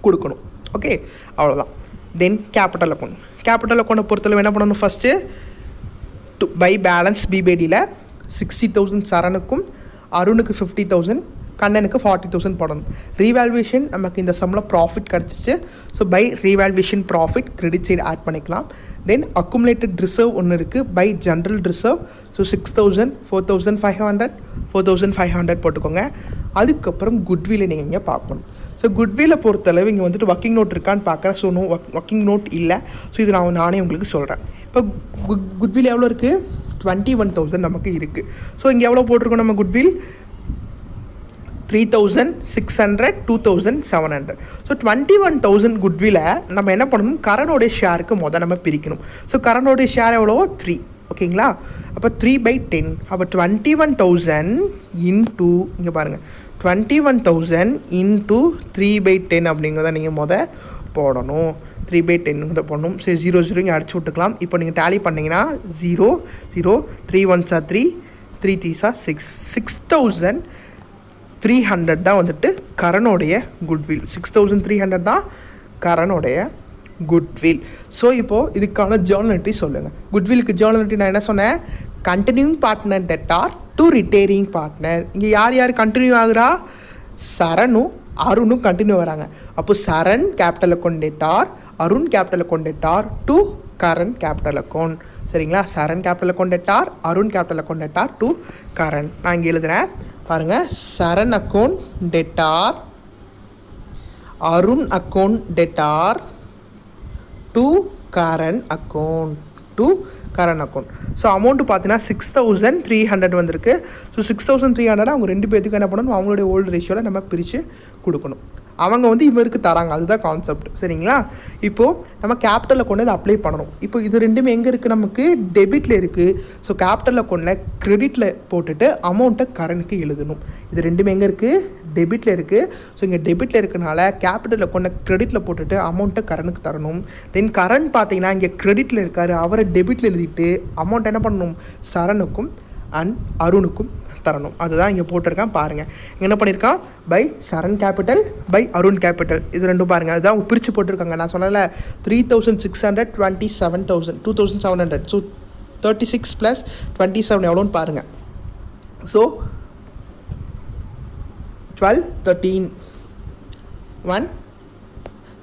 கொடுக்கணும். ஓகே, அவ்வளோதான். தென் கேபிட்டல் அக்கௌண்ட். கேபிட்டல் அக்கௌண்ட்டை பொறுத்தளவு என்ன பண்ணணும்? ஃபஸ்ட்டு பை பேலன்ஸ் பிபேடியில் 60,000 சரணுக்கும், அருணுக்கு 50,000, கண்ணனுக்கு 40,000 போடணும். ரீவேல்வேஷன் நமக்கு இந்த சம்மில் ப்ராஃபிட் கிடச்சிச்சு. So by revaluation profit credit side add பண்ணிக்கலாம். தென் அக்குமுலேட்டட் ரிசர்வ் ஒன்று இருக்குது, பை ஜென்ரல் ரிசர்வ். ஸோ 6,000, 4,500, 4,500 போட்டுக்கோங்க. அதுக்கப்புறம் குட்வில்லை நீங்கள் இங்கே பார்க்கணும். ஸோ குட்வில்லை பொறுத்தளவு இங்கே வந்துட்டு ஒர்க்கிங் நோட் இருக்கான்னு பார்க்குறேன். ஸோ ஒர்க்கிங் நோட் இல்லை. ஸோ இது நானே உங்களுக்கு சொல்கிறேன். இப்போ குட்வில் எவ்வளோ இருக்குது? 21,000 நமக்கு இருக்குது. ஸோ இங்கே எவ்வளோ போட்டிருக்கோம் நம்ம? குட்வில் 3,600, 2,700. ஸோ 21,000 குட்வில்லை நம்ம என்ன பண்ணணும்? கரனோடைய ஷேருக்கு நம்ம பிரிக்கணும். ஸோ கரனோடைய ஷேர் எவ்வளோ? 3. ஓகேங்களா? அப்போ 3/10. அப்போ 21,000 இன்ட்டு இங்கே பாருங்கள், 21,000 இன்ட்டு 3/10 அப்படிங்கிறத நீங்கள் போடணும். 3/10 போடணும். சரி, 0 இங்கே அடிச்சு விட்டுக்கலாம். இப்போ நீங்கள் டேலி பண்ணிங்கன்னா 0 0 3 1s 3 3 3s 6 6,300 தான் வந்துட்டு கரனோடைய குட்வில். 6,300 தான் கரனோடைய குட்வில். ஸோ இப்போது இதுக்கான ஜேர்னல் என்ட்ரி சொல்லுங்கள். குட்விலுக்கு ஜேர்னல் என்ட்ரி நான் என்ன சொன்னேன்? Continuing partner debtor to retiring partner. இங்கே யார் கண்டினியூ ஆகுறா? சரணும் அருணும் கண்டினியூ வராங்க. அப்போ Charan capital account debtor, Arun capital account debtor to current capital account. சரிங்களா? Charan capital account debtor, Arun capital account debtor to current. நான் இங்கே எழுதுகிறேன் பாருங்கள். Charan account debtor, Arun account debtor to current account. So amount பார்த்தீங்கன்னா 6,300 வந்திருக்கு. ஸோ 6,300 அவங்க 2 பேர்த்துக்கு என்ன பண்ணணும்? அவங்களுடைய ஓல்டு ரேஷியோவில் நம்ம பிரித்து கொடுக்கணும். அவங்க இவருக்கு தராங்க. அதுதான் கான்செப்ட். சரிங்களா? இப்போது நம்ம கேபிட்டலில் கொண்டு இதை அப்ளை பண்ணணும். இப்போ இது ரெண்டுமே எங்கே இருக்குது? நமக்கு டெபிட்டில் இருக்குது. ஸோ கேபிட்டலில் கொண்டு கிரெடிட்டில் போட்டுட்டு அமௌண்ட்டை கரனுக்கு எழுதணும். இது ரெண்டுமே எங்கே இருக்குது? டெபிட்டில் இருக்குது. ஸோ இங்கே டெபிட்டில் இருக்கனால கேபிட்டலில் கொண்டு கிரெடிட்டில் போட்டுட்டு அமௌண்ட்டை கரனுக்கு தரணும். தென் கரண்ட் பார்த்தீங்கன்னா இங்கே கிரெடிட்டில் இருக்கார், அவரை டெபிட்டில் எழுதிட்டு அமௌண்ட் என்ன பண்ணணும்? சரணுக்கும் அண்ட் அருணுக்கும் தரணும். அதுதான் இங்கே போட்டிருக்கேன் பாருங்கள். என்ன பண்ணியிருக்கான்? By Charan capital, by Arun capital. இது ரெண்டும் பாருங்கள். அதுதான் பிரித்து போட்டிருக்காங்க. நான் சொன்னல 3,600, 27,000, 2,700. ஸோ 36 + 27 எவ்வளோன்னு பாருங்கள். ஸோ 12, 13, 1,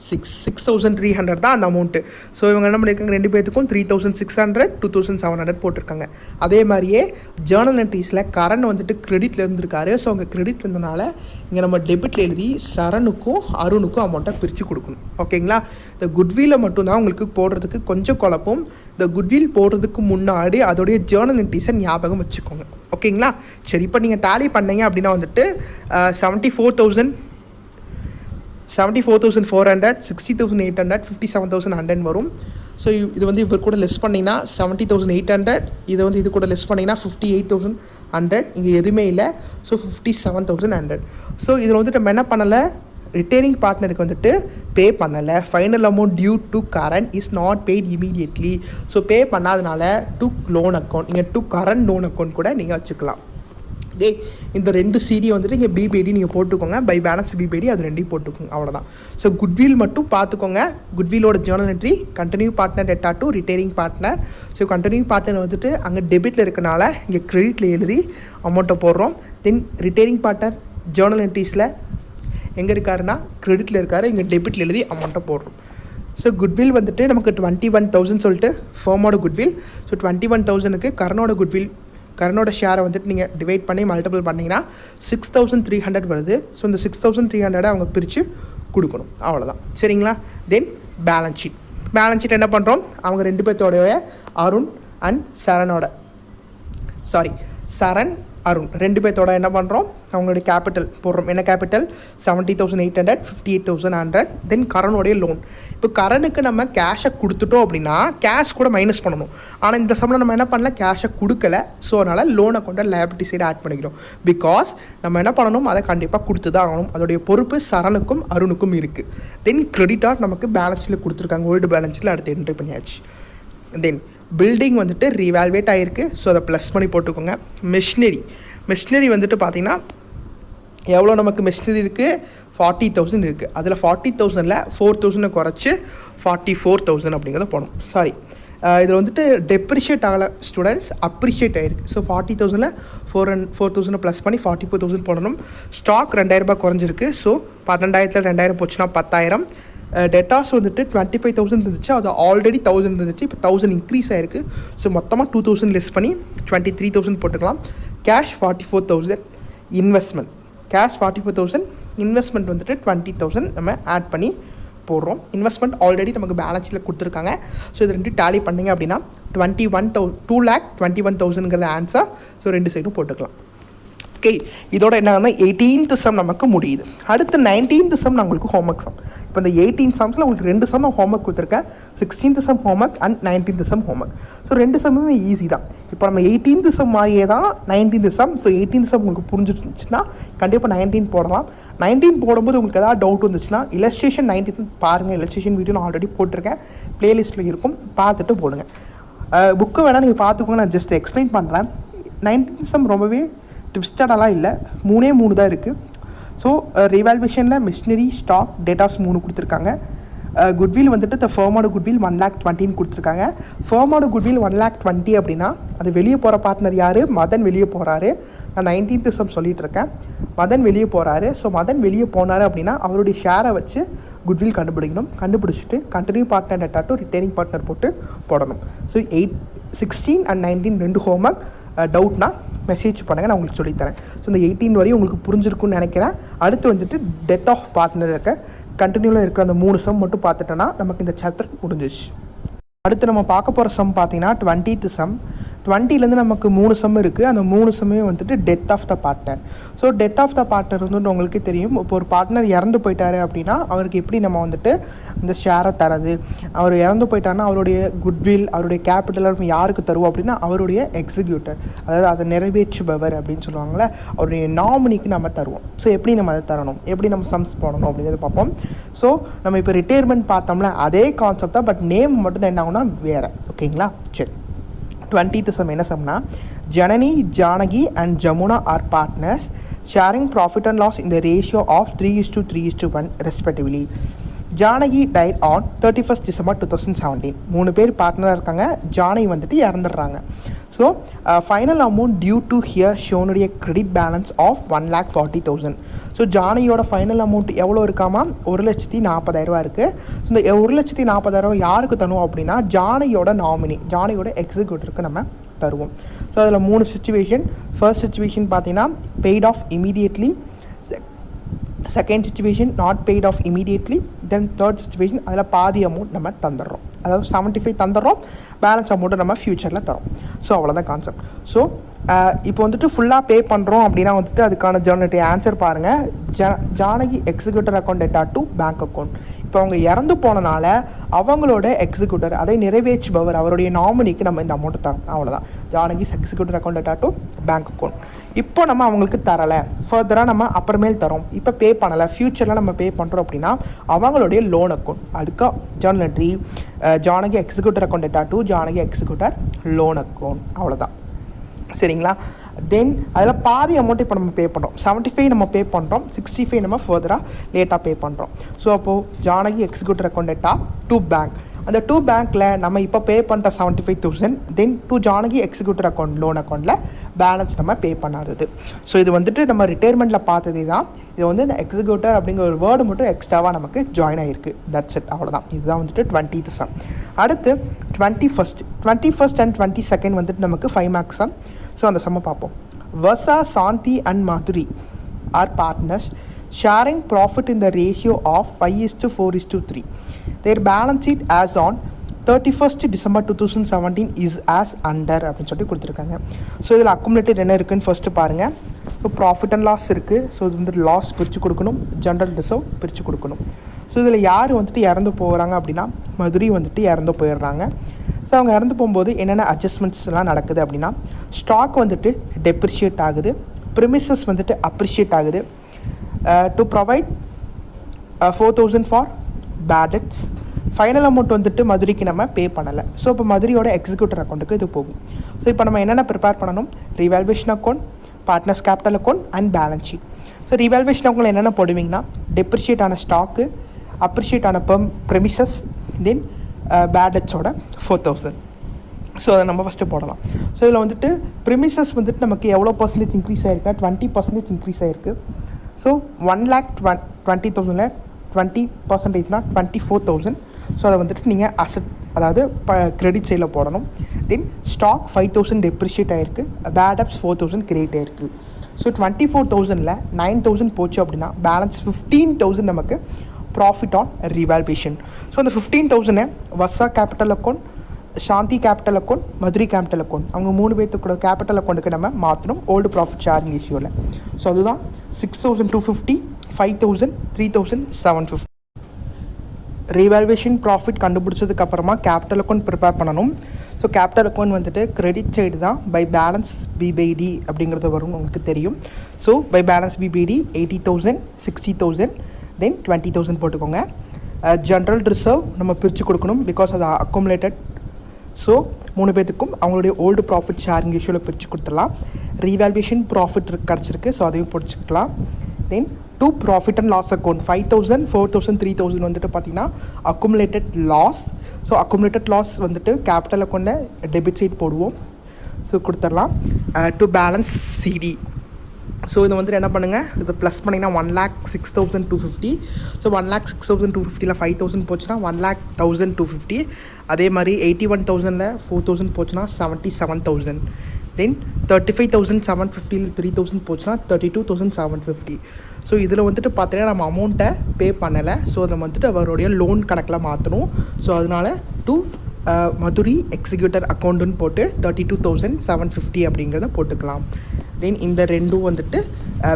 6,300 தான் அந்த அமௌண்ட்டு. ஸோ இவங்க என்ன பண்ணியிருக்காங்க? 2 பேர்த்துக்கும் 3,600, 2,700 போட்டிருக்காங்க. அதே மாதிரியே ஜேர்னல் என்ட்ரிஸில் கரண் வந்துட்டு கிரெடிட்டில் இருந்திருக்காரு. ஸோ அவங்க கிரெடிட்டில் இருந்தனால இங்கே நம்ம டெபிட்டில் எழுதி சரணுக்கும் அருணுக்கும் அமௌண்ட்டை பிரித்து கொடுக்கணும். ஓகேங்களா? இந்த குட்வில்லை மட்டும்தான் உங்களுக்கு போடுறதுக்கு கொஞ்சம் குழப்பம். இந்த குட்வில் போடுறதுக்கு முன்னாடி அதோடைய ஜேர்னல் என்ட்ரிஸை ஞாபகம் வச்சுக்கோங்க. ஓகேங்களா? சரி, இப்போ நீங்கள் டேலி பண்ணீங்க அப்படின்னா வந்துட்டு 74,400, 60,800, 57,100 வரும். ஸோ இது இவர் கூட லெஸ் பண்ணிங்கன்னா 70,800, இதை இது கூட லெஸ் பண்ணிங்கன்னா 58,100. இங்கே எதுவுமே இல்லை. ஸோ 57,100. ஸோ இதில் நம்ம என்ன பண்ணலை? ரிட்டையரிங் பார்ட்னருக்கு பே பண்ணலை. Final amount due to current is not paid immediately. So pay பண்ணாதனால டு லோன் அக்கௌண்ட், இங்கே டு கரண்ட் லோன் அக்கௌண்ட் கூட நீங்கள் வச்சுக்கலாம். ஓகே, இந்த 2 CD இங்கே பிபிடி நீங்கள் போட்டுக்கோங்க. பை பேலன்ஸ் பிபிடி அது 2 போட்டுக்கோங்க. அவ்வளோதான். ஸோ குட்வில் மட்டும் பார்த்துக்கோங்க. குட்விலோட journal entry continue partner debtor to retiring partner. So continue partner அங்கே டெபிட்டில் இருக்கனால இங்கே கிரெடிட்டில் எழுதி அமௌண்ட்டை போடுறோம். தென் ரிட்டையரிங் பார்ட்னர் ஜேர்னல் என்ட்ரிஸில் எங்கே இருக்காருன்னா கிரெடிட்டில் இருக்காரு, இங்கே டெபிட்டில் எழுதி அமௌண்ட்டை போடுறோம். ஸோ குட்வில் வந்துட்டு நமக்கு 21,000 சொல்லிட்டு ஃபர்மோட குட்வில். ஸோ 21,000க்கு கரனோட ஷேரை வந்துட்டு நீங்கள் டிவைட் பண்ணி மல்டிபிள் பண்ணிங்கன்னா 6,300 வருது. ஸோ இந்த 6,300 அவங்க பிரித்து கொடுக்கணும், அவ்வளோதான். சரிங்களா? தென் பேலன்ஸ் ஷீட் என்ன பண்ணுறோம், அவங்க 2 பேர்த்தோடைய அருண் அண்ட் சரண் அருண் 2 பேர்த்தோட என்ன பண்ணுறோம், அவங்களுடைய கேபிட்டல் போடுறோம். என்ன கேபிட்டல்? 70,800, 58,100. தென் கரனுடைய லோன். இப்போ கரனுக்கு நம்ம கேஷை கொடுத்துட்டோம் அப்படின்னா கேஷ் கூட மைனஸ் பண்ணணும். ஆனால் இந்த சம்பளம் நம்ம என்ன பண்ணல, கேஷை கொடுக்கல. ஸோ அதனால் லோன் அக்கௌண்ட்டை லைபிலிட்டி சைடு ஆட் பண்ணிக்கிறோம். பிகாஸ் நம்ம என்ன பண்ணணும், அதை கண்டிப்பாக கொடுத்து தான் ஆகணும். அதோடைய பொறுப்பு சரணுக்கும் அருணுக்கும் இருக்குது. தென் கிரெடிட்டாக நமக்கு பேலன்ஸில் கொடுத்துருக்காங்க, ஓல்டு பேலன்ஸில் அடுத்து என்ட்ரி பண்ணியாச்சு. தென் பில்டிங் வந்துட்டு ரீவேல்வேட் ஆகிருக்கு. ஸோ அதை ப்ளஸ் பண்ணி போட்டுக்கோங்க. மிஷினரி வந்துட்டு பார்த்திங்கன்னா எவ்வளோ நமக்கு மிஷினரி இருக்குது, 40,000 இருக்குது. அதில் 40,000ல் 4,000 குறைச்சி 44,000 அப்படிங்கிறத போடணும். இதில் வந்துட்டு டெப்ரிஷியேட் ஆகலை ஸ்டூடெண்ட்ஸ், அப்ரிஷியேட் ஆகிருக்கு. ஸோ 40,000ல் 4,000 ப்ளஸ் பண்ணி 44,000 போடணும். ஸ்டாக் 2,000 குறைஞ்சிருக்கு. ஸோ 12,000ல் 2,000 போச்சுன்னா 10,000. டெட்டாஸ் வந்துட்டு 25,000 இருந்துச்சு, அது ஆல்ரெடி 1,000 இருந்துச்சு, இப்போ 1,000 இன்க்ரீஸ் ஆகிருக்கு. ஸோ மொத்தமாக 2,000 லெஸ் பண்ணி 23,000 போட்டுக்கலாம். கேஷ் 44,000. இன்வெஸ்ட்மெண்ட் வந்துட்டு 20,000 நம்ம ஆட் பண்ணி போடுறோம். இன்வெஸ்ட்மெண்ட் ஆல்ரெடி நமக்கு பேலன்ஸில் கொடுத்துருக்காங்க. ஸோ இது 2 டேலி பண்ணிங்க அப்படின்னா 2,21,000ங்கிறது ஆன்சர். ஸோ 2 சைடும் போட்டுக்கலாம். ஓகே, இதோட என்ன 18th சம் நமக்கு முடியுது. அடுத்து 19th சம் நான் உங்களுக்கு ஹோம்ஒர்க் சம். இப்போ இந்த 18 சம்ஸில் உங்களுக்கு 2 சம் ஹோம்ஒர்க் கொடுத்துருக்கேன். 16th sum homework and 19th sum homework. So 2 சம்முமே ஈஸி தான். இப்போ நம்ம 18th சம் மாதிரியே தான் 19th some. So 18th some உங்களுக்கு புரிஞ்சிருந்துச்சுன்னா கண்டிப்பாக 19 போடலாம். 19 போடும்போது உங்களுக்கு ஏதாவது டவுட் வந்துச்சுன்னா இல்லஸ்ட்ரேஷன் 19 பாருங்கள். இல்லஸ்ட்ரேஷன் வீடியோ நான் ஆல்ரெடி போட்டிருக்கேன், ப்ளேலிஸ்ட்டில் இருக்கும், பார்த்துட்டு போடுங்க. புக்கு வேணால் நீங்கள் பார்த்துக்கோங்க, நான் ஜஸ்ட் எக்ஸ்பிளைன் பண்ணுறேன். 19th சம் ரொம்பவே ட்விஸ்டடெல்லாம் இல்லை, 3 தான் இருக்குது. ஸோ ரிவால்வேஷனில் மிஷினரி, ஸ்டாக், டேட்டாஸ் 3 கொடுத்துருக்காங்க. குட்வில் வந்துட்டு ஃபர்மோட குட்வில் 1,20,000 கொடுத்துருக்காங்க. ஃபர்மோட குட்வில் 1,20,000 அப்படின்னா அது வெளியே போகிற பார்ட்னர் யார்? மதன் வெளியே போகிறாரு. நான் 19th சம் சொல்லிகிட்டு இருக்கேன். மதன் வெளியே போகிறாரு. ஸோ மதன் வெளியே போனார் அப்படின்னா அவருடைய ஷேரை வச்சு குட்வில் கண்டுபிடிச்சிட்டு continue partner debtor to retaining partner போடணும். So 16 and 19 2 homework. டவுட்னா மெசேஜ் பண்ணுங்கள், நான் உங்களுக்கு சொல்லித்தரேன். ஸோ இந்த 18 வரையும் உங்களுக்கு புரிஞ்சிருக்குன்னு நினைக்கிறேன். அடுத்து வந்துட்டு டெத் ஆஃப் பார்ட்னர் இருக்க கண்டினியூவில் இருக்கிற அந்த 3 சம் மட்டும் பார்த்துட்டோன்னா நமக்கு இந்த சாப்டர் முடிஞ்சிச்சு. அடுத்து நம்ம பார்க்க போகிற சம் பார்த்தீங்கன்னா 20th சம். 20லேருந்து நமக்கு 3 சம் இருக்குது. அந்த 3 சம்மே வந்துட்டு death of the partner. So death of the partner வந்துட்டு உங்களுக்கு தெரியும், இப்போ ஒரு பார்ட்னர் இறந்து போயிட்டாரு அப்படின்னா அவருக்கு எப்படி நம்ம வந்துட்டு இந்த ஷேரை தரது. அவர் இறந்து போயிட்டாருன்னா அவருடைய குட்வில், அவருடைய கேபிட்டல் நம்ம யாருக்கு தருவோம் அப்படின்னா அவருடைய எக்ஸிக்யூட்டர், அதாவது அதை நிறைவேற்றுபவர் அப்படின்னு சொல்லுவாங்களே, அவருடைய நாமினிக்கு நம்ம தருவோம். ஸோ எப்படி நம்ம அதை தரணும், எப்படி நம்ம சம்ஸ் போடணும் அப்படிங்கிறத பார்ப்போம். ஸோ நம்ம இப்போ ரிட்டையர்மெண்ட் பார்த்தோம்ல அதே கான்செப்ட் தான், பட் நேம் மட்டும் தான் என்ன ஆகுனா வேறு. ஓகேங்களா? சரி, 20th சம் என்ன சம்னா, Janani, Janaki and Jamuna are partners sharing profit and loss in the ratio of 3:3:1 respectively. Janaki died on 31st December 2017. 3 பேர் பார்ட்னராக இருக்காங்க. ஜானகி வந்துட்டு இறந்துடுறாங்க. So final amount due to here ஷோனுடைய கிரெடிட் பேலன்ஸ் ஆஃப் 1,40,000. ஸோ ஜானகியோட ஃபைனல் அமௌண்ட் எவ்வளோ இருக்காமா, 1,40,000 இருக்குது. ஸோ இந்த 1,40,000 யாருக்கு தருவோம் அப்படின்னா ஜானகியோட நாமினி, ஜானகியோட எக்ஸிக்யூட்டருக்கு நம்ம தருவோம். ஸோ அதில் 3 சுச்சுவேஷன். ஃபர்ஸ்ட் சுச்சுவேஷன் பார்த்தீங்கன்னா paid off immediately, second situation not paid off immediately, then third situation அதில் பாதி அமௌண்ட் நம்ம தந்துடுறோம், அதாவது 75 தந்துடுறோம், பேலன்ஸ் அமௌண்ட்டை நம்ம ஃப்யூச்சரில் தரோம். ஸோ அவ்வளோதான் கான்செப்ட். ஸோ இப்போ வந்துட்டு ஃபுல்லாக பே பண்ணுறோம் அப்படின்னா வந்துட்டு அதுக்கான ஜர்னலுடைய ஆன்சர் பாருங்கள். Janaki executor account debtor to bank account. இப்போ அவங்க இறந்து போனனால அவங்களோட எக்ஸிக்யூட்டர், அதை நிறைவேற்றுபவர், அவருடைய நாமினிக்கு நம்ம இந்த அமௌண்ட்டை தரோம். அவ்வளோதான். Janaki executor account debtor to bank account. இப்போ நம்ம அவங்களுக்கு தரலை, ஃபர்தராக நம்ம அப்புறமேல் தரோம், இப்போ பே பண்ணலை, ஃப்யூச்சரில் நம்ம பே பண்ணுறோம் அப்படின்னா அவங்களுடைய லோன் அக்கௌண்ட், அதுக்கு journal entry Janaki executor account debtor to Janaki executor loan account. அவ்வளோதான். சரிங்களா? தென் அதில் பாதி அமௌண்ட் இப்போ நம்ம பே பண்ணுறோம். 75 நம்ம பே பண்ணுறோம், 65 நம்ம ஃபர்தராக லேட்டாக பே பண்ணுறோம். ஸோ அப்போது Janaki executor account debtor to bank, அந்த 2 பேங்க்கில் நம்ம இப்போ பே பண்ணுற 75,000 தென் 2 ஜானகி எக்ஸிக்யூட்டிவ் அக்கௌண்ட் லோன் அக்கௌண்ட்டில் பேலன்ஸ் நம்ம பே பண்ணாதது. ஸோ இது வந்துட்டு நம்ம ரிட்டையர்மெண்ட்டில் பார்த்ததே தான். இது வந்து இந்த எக்ஸிக்யூட்டர் அப்படிங்கிற ஒரு வேர்டு மட்டும் எக்ஸ்ட்ராவாக நமக்கு ஜாயின் ஆகிருக்கு. தட்ஸ் இட், அவ்வளோதான். இதுதான் வந்துட்டு 20th சம். அடுத்து 21st அண்ட் 22nd வந்துட்டு நமக்கு 5 மார்க்ஸ் சம். ஸோ அந்த சம்மை பார்ப்போம். Varsha, Shanthi and Madhuri are partners sharing profit in the ratio of 5:4:3. Their balance sheet as on 31st December 2017 is as under அப்படின்னு சொல்லி கொடுத்துருக்காங்க. ஸோ இதில் அக்குமுலேட்டட் என்ன இருக்குதுன்னு ஃபஸ்ட்டு பாருங்கள். ஸோ ப்ராஃபிட் அண்ட் லாஸ் இருக்குது. ஸோ இது வந்து லாஸ் பிரித்து கொடுக்கணும், ஜென்ரல் ரிசர்வ் பிரித்து கொடுக்கணும். ஸோ இதில் யார் வந்துட்டு இறந்து போகிறாங்க அப்படின்னா மதுரி வந்துட்டு இறந்து போயிடுறாங்க. ஸோ அவங்க இறந்து போகும்போது என்னென்ன அட்ஜஸ்ட்மெண்ட்ஸ்லாம் நடக்குது அப்படின்னா ஸ்டாக் வந்துட்டு டெப்ரிஷியேட் ஆகுது, ப்ரிமிசஸ் வந்துட்டு அப்ரிஷியேட் ஆகுது. To provide 4,000 for bad debts. Final amount வந்துட்டு மதுரைக்கு நம்ம பே பண்ணலை. ஸோ இப்போ மதுரையோட எக்ஸிக்யூட்டர் அக்கௌண்ட்டுக்கு இது போகும். ஸோ இப்போ நம்ம என்னென்ன ப்ரிப்பேர் பண்ணணும்? ரிவால்வேஷன் account, partners capital account and balance sheet. So ரிவால்வேஷன் account என்னென்ன போடுவீங்கன்னா டெப்ரிஷியேட் ஆன ஸ்டாக்கு, அப்ரிஷியேட் ஆன ப்ரெமிசஸ், தென் பேட் டெட்ஸோட 4,000. ஸோ அதை நம்ம ஃபஸ்ட்டு போடலாம். ஸோ இதில் வந்துட்டு ப்ரிமிசஸ் வந்துட்டு நமக்கு எவ்வளோ பர்சன்டேஜ் இன்க்ரீஸ் ஆகிருக்குன்னா 20% இன்க்ரீஸ் ஆகிருக்கு. ஸோ 1,20,000 20%னா 24,000. ஸோ அதை வந்துட்டு நீங்கள் அசட் அதாவது கிரெடிட் சைடில் போடணும். தென் ஸ்டாக் 5,000 டெப்ரிஷியேட் ஆகிருக்கு, பேட் டெப்ஸ் 4,000 கிரியேட் ஆகிருக்கு. ஸோ 24,000ல் 9,000 போச்சு அப்படின்னா பேலன்ஸ் 15,000 நமக்கு ப்ராஃபிட் ஆன் ரிவால்வேஷன். ஸோ அந்த 15,000 Varsha capital account, Shanthi capital account, Madurai capital account, அவங்க 3 பேர்த்துக்கூட கேபிட்டல் அக்கௌண்ட்டுக்கு நம்ம மாற்றணும் ஓல்டு ப்ராஃபிட் ஷேரிங் ரேஷியோவில். ஸோ அதுதான் 6,250, 5,000, 3,750. ரீவால்வேஷன் ப்ராஃபிட் கண்டுபிடிச்சதுக்கப்புறமா கேபிட்டல் அக்கௌண்ட் ப்ரிப்பேர் பண்ணணும். ஸோ கேபிட்டல் அக்கௌண்ட் வந்துட்டு கிரெடிட் சைடு தான் பை பேலன்ஸ் பி/டி அப்படிங்கிறது வரும், உங்களுக்கு தெரியும். So by balance b d 80,000, 60,000, then 20,000 போட்டுக்கோங்க. ஜென்ரல் ரிசர்வ் நம்ம பிரித்து கொடுக்கணும், பிகாஸ் அது அக்குமுலேட்டட். ஸோ 3 பேர்த்துக்கும் அவங்களுடைய ஓல்டு ப்ராஃபிட் ஷேரிங் ரேஷியோவில் பிரித்து கொடுத்துடலாம். ரீவால்வேஷன் ப்ராஃபிட் கிடச்சிருக்கு, ஸோ அதையும் பிடிச்சிக்கலாம். Then 2 profit and loss account 5,000, 4,000, 3,000 வந்துட்டு பார்த்திங்கன்னா accumulated loss. So accumulated loss வந்துட்டு கேபிட்டல் அக்கௌண்ட்டில் டெபிட் சைட் போடுவோம். ஸோ கொடுத்துடலாம். To balance c d. ஸோ இதை வந்துட்டு என்ன பண்ணுங்கள், இதை ப்ளஸ் பண்ணிங்கன்னா 1,06,250. ஸோ 1,06,250ல் 5,000 போச்சுன்னா 1,01,250. அதே மாதிரி 81,000ல் 4,000 போச்சுன்னா 77,000. தென் 35,750ல் 3,000 போச்சுன்னா 32,750. ஸோ இதில் வந்துட்டு பார்த்தீங்கன்னா நம்ம அமௌண்ட்டை பே பண்ணலை. ஸோ அதை வந்துட்டு அவருடைய லோன் கணக்கில் மாற்றணும். ஸோ அதனால் டு மதுரி எக்ஸிக்யூட்டர் அக்கௌண்ட்டுன்னு போட்டு 32,750 அப்படிங்கிறத போட்டுக்கலாம். தென் இந்த ரெண்டும் வந்துட்டு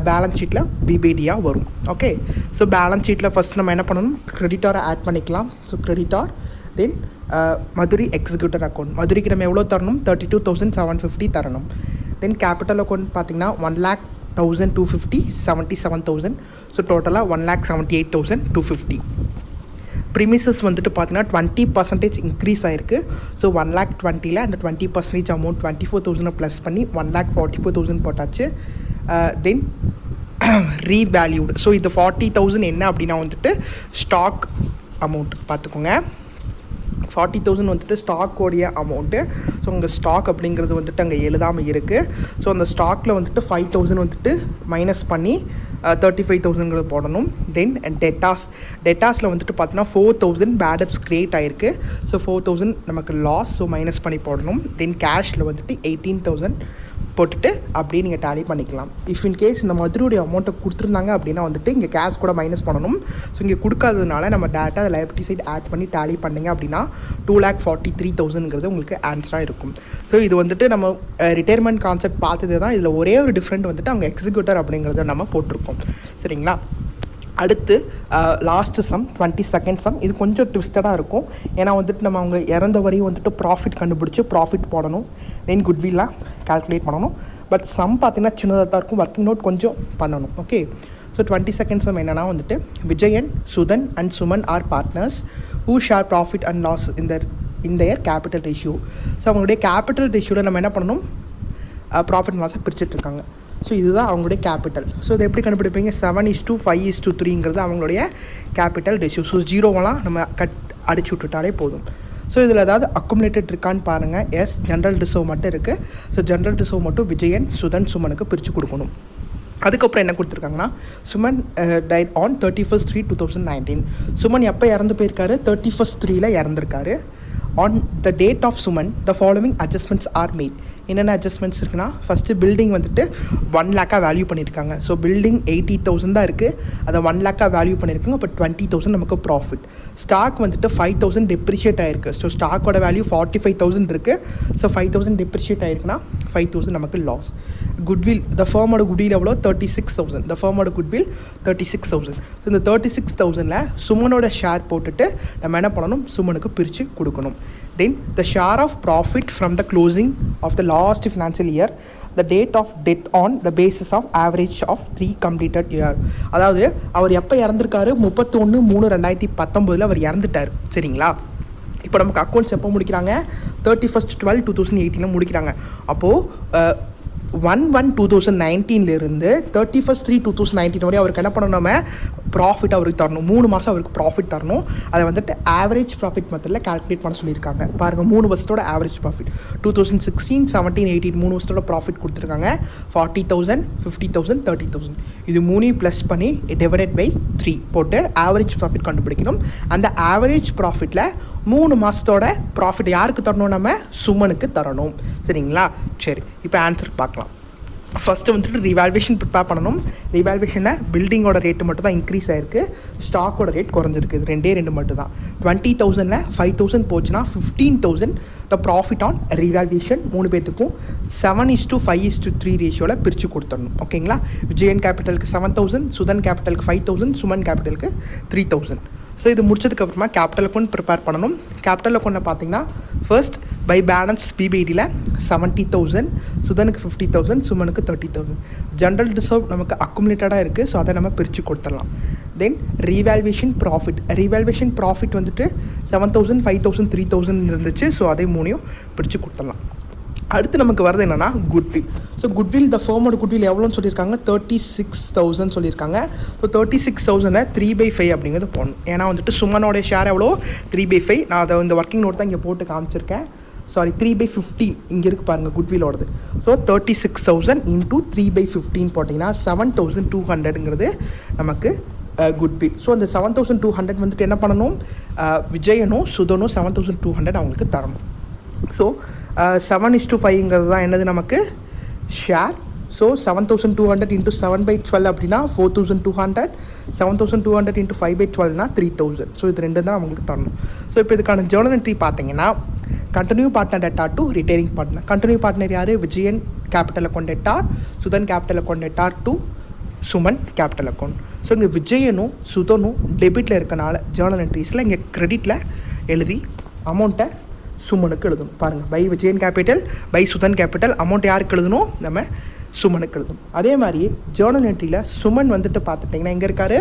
பேலன்ஸ் ஷீட்டில் பிபிடியாக வரும். ஓகே, ஸோ பேலன்ஸ் ஷீட்டில் ஃபஸ்ட் நம்ம என்ன பண்ணணும், கிரெடிட்டாரை ஆட் பண்ணிக்கலாம். ஸோ கிரெடிட்டார், தென் மதுரி எக்ஸிக்யூட்டர் அக்கௌண்ட். மதுரிக்கு நம்ம எவ்வளோ தரணும், 32,750 தரணும். தென் கேபிட்டல் அக்கௌண்ட் பார்த்திங்கன்னா 1,01,250, 77,000. ஸோ டோட்டலாக 1,78,250. ப்ரிமிசஸ் வந்துட்டு பார்த்தீங்கன்னா 20% இன்க்ரீஸ் ஆகிருக்கு. ஸோ 1,20,000ல் அந்த 20% அமௌண்ட் 24,000 ப்ளஸ் பண்ணி 1,44,000 போட்டாச்சு. தென் ரீவேல்யூடு. ஸோ இது 40,000 என்ன அப்படின்னா வந்துட்டு ஸ்டாக் அமௌண்ட் பார்த்துக்கோங்க. 40,000 வந்துட்டு ஸ்டாக்கோடைய அமௌண்ட்டு. ஸோ உங்கள் ஸ்டாக் அப்படிங்கிறது வந்துட்டு அங்கே எழுதாமல் இருக்குது. ஸோ அந்த ஸ்டாக்கில் வந்துட்டு 5,000 வந்துட்டு மைனஸ் பண்ணி 35,000 போடணும். தென் டெட்டாஸில் வந்துட்டு பார்த்தீங்கன்னா 4,000 பேட் டெப்ஸ் கிரியேட் ஆகிருக்கு. ஸோ 4,000 நமக்கு லாஸ், ஸோ மைனஸ் பண்ணி போடணும். தென் கேஷில் வந்துட்டு 18,000 போட்டுட்டு அப்படியே நீங்கள் டேலி பண்ணிக்கலாம். இஃப் இன் கேஸ் இந்த மதுரையுடைய அமௌண்ட்டை கொடுத்துருந்தாங்க அப்படின்னா வந்துட்டு இங்கே கேஷ் கூட மைனஸ் பண்ணணும். ஸோ இங்கே கொடுக்காததுனால நம்ம டேட்டா லைபிலிட்டி சைட் ஆட் பண்ணி டேலி பண்ணிங்க அப்படின்னா 2,43,000 உங்களுக்கு ஆன்சராக இருக்கும். ஸோ இது வந்துட்டு நம்ம ரிட்டையர்மெண்ட் கான்செப்ட் பார்த்தது தான். இதில் ஒரே ஒரு டிஃப்ரெண்ட் வந்துட்டு அவங்க எக்ஸிக்யூட்டர் அப்படிங்கிறத நம்ம போட்டிருக்கோம். சரிங்களா? அடுத்து லாஸ்ட்டு சம் 22nd சம். இது கொஞ்சம் ட்விஸ்டடாக இருக்கும். ஏன்னா வந்துட்டு நம்ம அவங்க இறந்த வரையும் வந்துட்டு ப்ராஃபிட் கண்டுபிடிச்சி ப்ராஃபிட் போடணும். தென் குட்வில்லாம் கால்குலேட் பண்ணணும். பட் சம் பார்த்திங்கன்னா சின்னதாக தான் இருக்கும். ஒர்க்கிங் நோட் கொஞ்சம் பண்ணணும். ஓகே, ஸோ 22nd சம் என்னென்னா வந்துட்டு Vijayan, Sudhan and Suman are partners who share profit and loss இந்த இயர் கேபிட்டல் ரேஷியோ. ஸோ அவங்களுடைய கேபிட்டல் ரேஷியோவில் நம்ம என்ன பண்ணணும், ப்ராஃபிட் அண்ட் லாஸை பிரிச்சுட்ருக்காங்க. ஸோ இதுதான் அவங்களுடைய கேபிட்டல். ஸோ இதை எப்படி கண்டுபிடிப்பீங்க, 7:5:3 அவங்களுடைய கேபிட்டல் ரேஷியோ. ஸோ 0வெல்லாம் நம்ம அடிச்சு விட்டுட்டாலே போதும். ஸோ இதில் ஏதாவது அக்குமுலேட்டட் இருக்கான்னு பாருங்கள். எஸ், ஜென்ரல் ரிசர்வ் மட்டும் இருக்குது. ஸோ ஜென்ரல் ரிசர்வ் மட்டும் விஜயன், சுதன், சுமனுக்கு பிரித்து கொடுக்கணும். அதுக்கப்புறம் என்ன கொடுத்துருக்காங்கன்னா, Suman tight on 31st 3/2019. Suman எப்போ இறந்து போயிருக்காரு? 31st 3 இறந்துருக்காரு. On the date of Suman the following adjustments are made. என்னென்ன அட்ஜஸ்ட்மெண்ட்ஸ் இருக்குன்னா, ஃபஸ்ட்டு பில்டிங் வந்துட்டு 1 lakhs வேல்யூ பண்ணியிருக்காங்க. ஸோ பில்டிங் 80,000 தான் இருக்குது, அதை 1 lakhs வேல்யூ பண்ணியிருக்காங்க. அப்போ 20,000 நமக்கு ப்ராஃபிட். ஸ்டாக் வந்துட்டு 5,000 டெப்ரிஷியேட் ஆகிருக்கு. ஸோ ஸ்டாக்கோட வேல்யூ 45,000 இருக்குது. ஸோ 5,000 டெப்ரிஷியேட் ஆகிருக்குன்னா 5,000 நமக்கு லாஸ். குட்வில், த ஃபர்மோட குட்வில் எவ்வளோ? 36,000. த ஃபர்மோட குட்வில் 36,000. ஸோ இந்த 36,000ல் சுமனோட ஷேர் போட்டுட்டு நம்ம என்ன பண்ணணும்? சுமனுக்கு பிரித்து கொடுக்கணும். Then the share of profit from the closing of the last financial year, the date of death on the basis of average of 3 completed year. அதாவது அவர் எப்போ இறந்துருக்காரு? 31/3/2019 அவர் இறந்துட்டார். சரிங்களா? இப்போ நமக்கு அக்கௌண்ட்ஸ் எப்போ முடிக்கிறாங்க? 31st 12/2018 முடிக்கிறாங்க. அப்போது 1/1/2019 31st 3/2019 வரை அவருக்கு என்ன பண்ணணும்? நம்ம ப்ராஃபிட் அவருக்கு தரணும். 3 மாதம் அவருக்கு ப்ராஃபிட் தரணும். அதை வந்துட்டு ஆவரேஜ் ப்ராஃபிட் மெத்தடில் கால்குலேட் பண்ண சொல்லியிருக்காங்க. பாருங்கள், 3 வருஷத்தோட ஆவரேஜ் ப்ராஃபிட் 2016, 17, 18 3 வருஷத்தோட ப்ராஃபிட் கொடுத்துருக்காங்க. 40,000, 50,000, 30,000. இது 3 ப்ளஸ் பண்ணி டிவைடட் பை 3 போட்டு ஆவரேஜ் ப்ராஃபிட் கண்டுபிடிக்கணும். அந்த ஆவரேஜ் ப்ராஃபிட்டில் 3 மாதத்தோட ப்ராஃபிட் யாருக்கு தரணும்? நம்ம சுமனுக்கு தரணும். சரிங்களா? சரி, இப்போ ஆன்சர் பார்க்கலாம். ஃபஸ்ட்டு வந்துட்டு ரிவால்வேஷன் ப்ரிப்பேர் பண்ணணும். ரிவால்வேஷனில் பில்டிங்கோட ரேட்டு மட்டும் தான் இன்க்ரீஸ் ஆகிருக்கு, ஸ்டாக்கோட ரேட் குறைஞ்சிருக்கு. இது 2 மட்டும் தான். 20,000ல் 5,000 போச்சுன்னா 15,000 த ப்ராஃபிட் ஆன் ரிவால்வேஷன். 3 பேர்த்துக்கும் 7:5:3 ரேஷியோவில் பிரித்து கொடுத்துடணும். ஓகேங்களா? விஜயன் கேபிட்டலுக்கு 7,000, சுதன் கேபிட்டலுக்கு 5,000, சுமன் கேபிட்டலுக்கு 3,000. ஸோ இது முடிச்சதுக்கப்புறமா கேபிட்டல் அக்கௌண்ட் ப்ரிப்பேர் பண்ணணும். கேபிட்டல் அக்கௌண்ட்டை பார்த்தீங்கன்னா, ஃபர்ஸ்ட் பை பேலன்ஸ் பிபிடியில் 70,000, சுதனுக்கு 50,000, சுமனுக்கு 30,000. ஜென்ரல் ரிசர்வ் நமக்கு அக்குமுலேட்டடாக இருக்குது. ஸோ அதை நம்ம பிரித்து கொடுத்துடலாம். தென் ரீவேல்வேஷன் ப்ராஃபிட் வந்துட்டு 7,000, 5,000, 3,000 இருந்துச்சு. ஸோ அதை 3 பிரித்து கொடுத்துடலாம். அடுத்து நமக்கு வரது என்னென்னா குட்வில். ஸோ குட்வில், த ஃபர்மோட குட்வில் எவ்வளோன்னு சொல்லியிருக்காங்க? 36,000 சொல்லியிருக்காங்க. ஸோ 36,000 3/5 அப்படிங்கிறது போடணும். ஏன்னா வந்துட்டு சுமனோட ஷேர் எவ்வளோ? 3/5. நான் அதை இந்த ஒர்க்கிங் நோட் தான் இங்கே போட்டு காமிச்சிருக்கேன். 3/15 இங்கே இருக்குது பாருங்கள் குட்விலோடது. ஸோ 36,000 இன்ட்டு 3/15 போட்டிங்கன்னா 7,200ங்கிறது நமக்கு குட்வில். ஸோ அந்த 7,200 வந்துட்டு என்ன பண்ணணும்? விஜயனும் சுதனும் 7,200 அவங்களுக்கு தரணும். ஸோ 7:5ங்கிறது தான் என்னது நமக்கு? ஷேர். ஸோ 7,200 இன்ட்டு 7/12 அப்படின்னா 4,200. 7,200 இன்ட்டு 5/12னா 3,000. ஸோ இது 2 தான் அவங்களுக்கு தரணும். ஸோ இப்போ இதுக்கான ஜேர்னல் என்ட்ரி பார்த்தீங்கன்னா, continue partner debtor to retaining partner. Continue partner யார்? Vijayan capital account debtor, Sudhan capital account debtor to Suman capital account. So இங்கே விஜயனும் சுதனும் டெபிட்டில் இருக்கனால ஜேர்னல் என்ட்ரிஸில் இங்கே கிரெடிட்டில் எழுதி அமௌண்ட்டை சுமனுக்கு எழுதணும். பாருங்கள், by Vijayan capital, by Sudhan capital. Amount யாருக்கு எழுதணும்? நம்ம சுமனுக்கு எழுதணும். அதே மாதிரி ஜேர்னல் என்ட்ரியில் சுமன் வந்துட்டு பார்த்துட்டிங்கன்னா எங்கே இருக்கார்?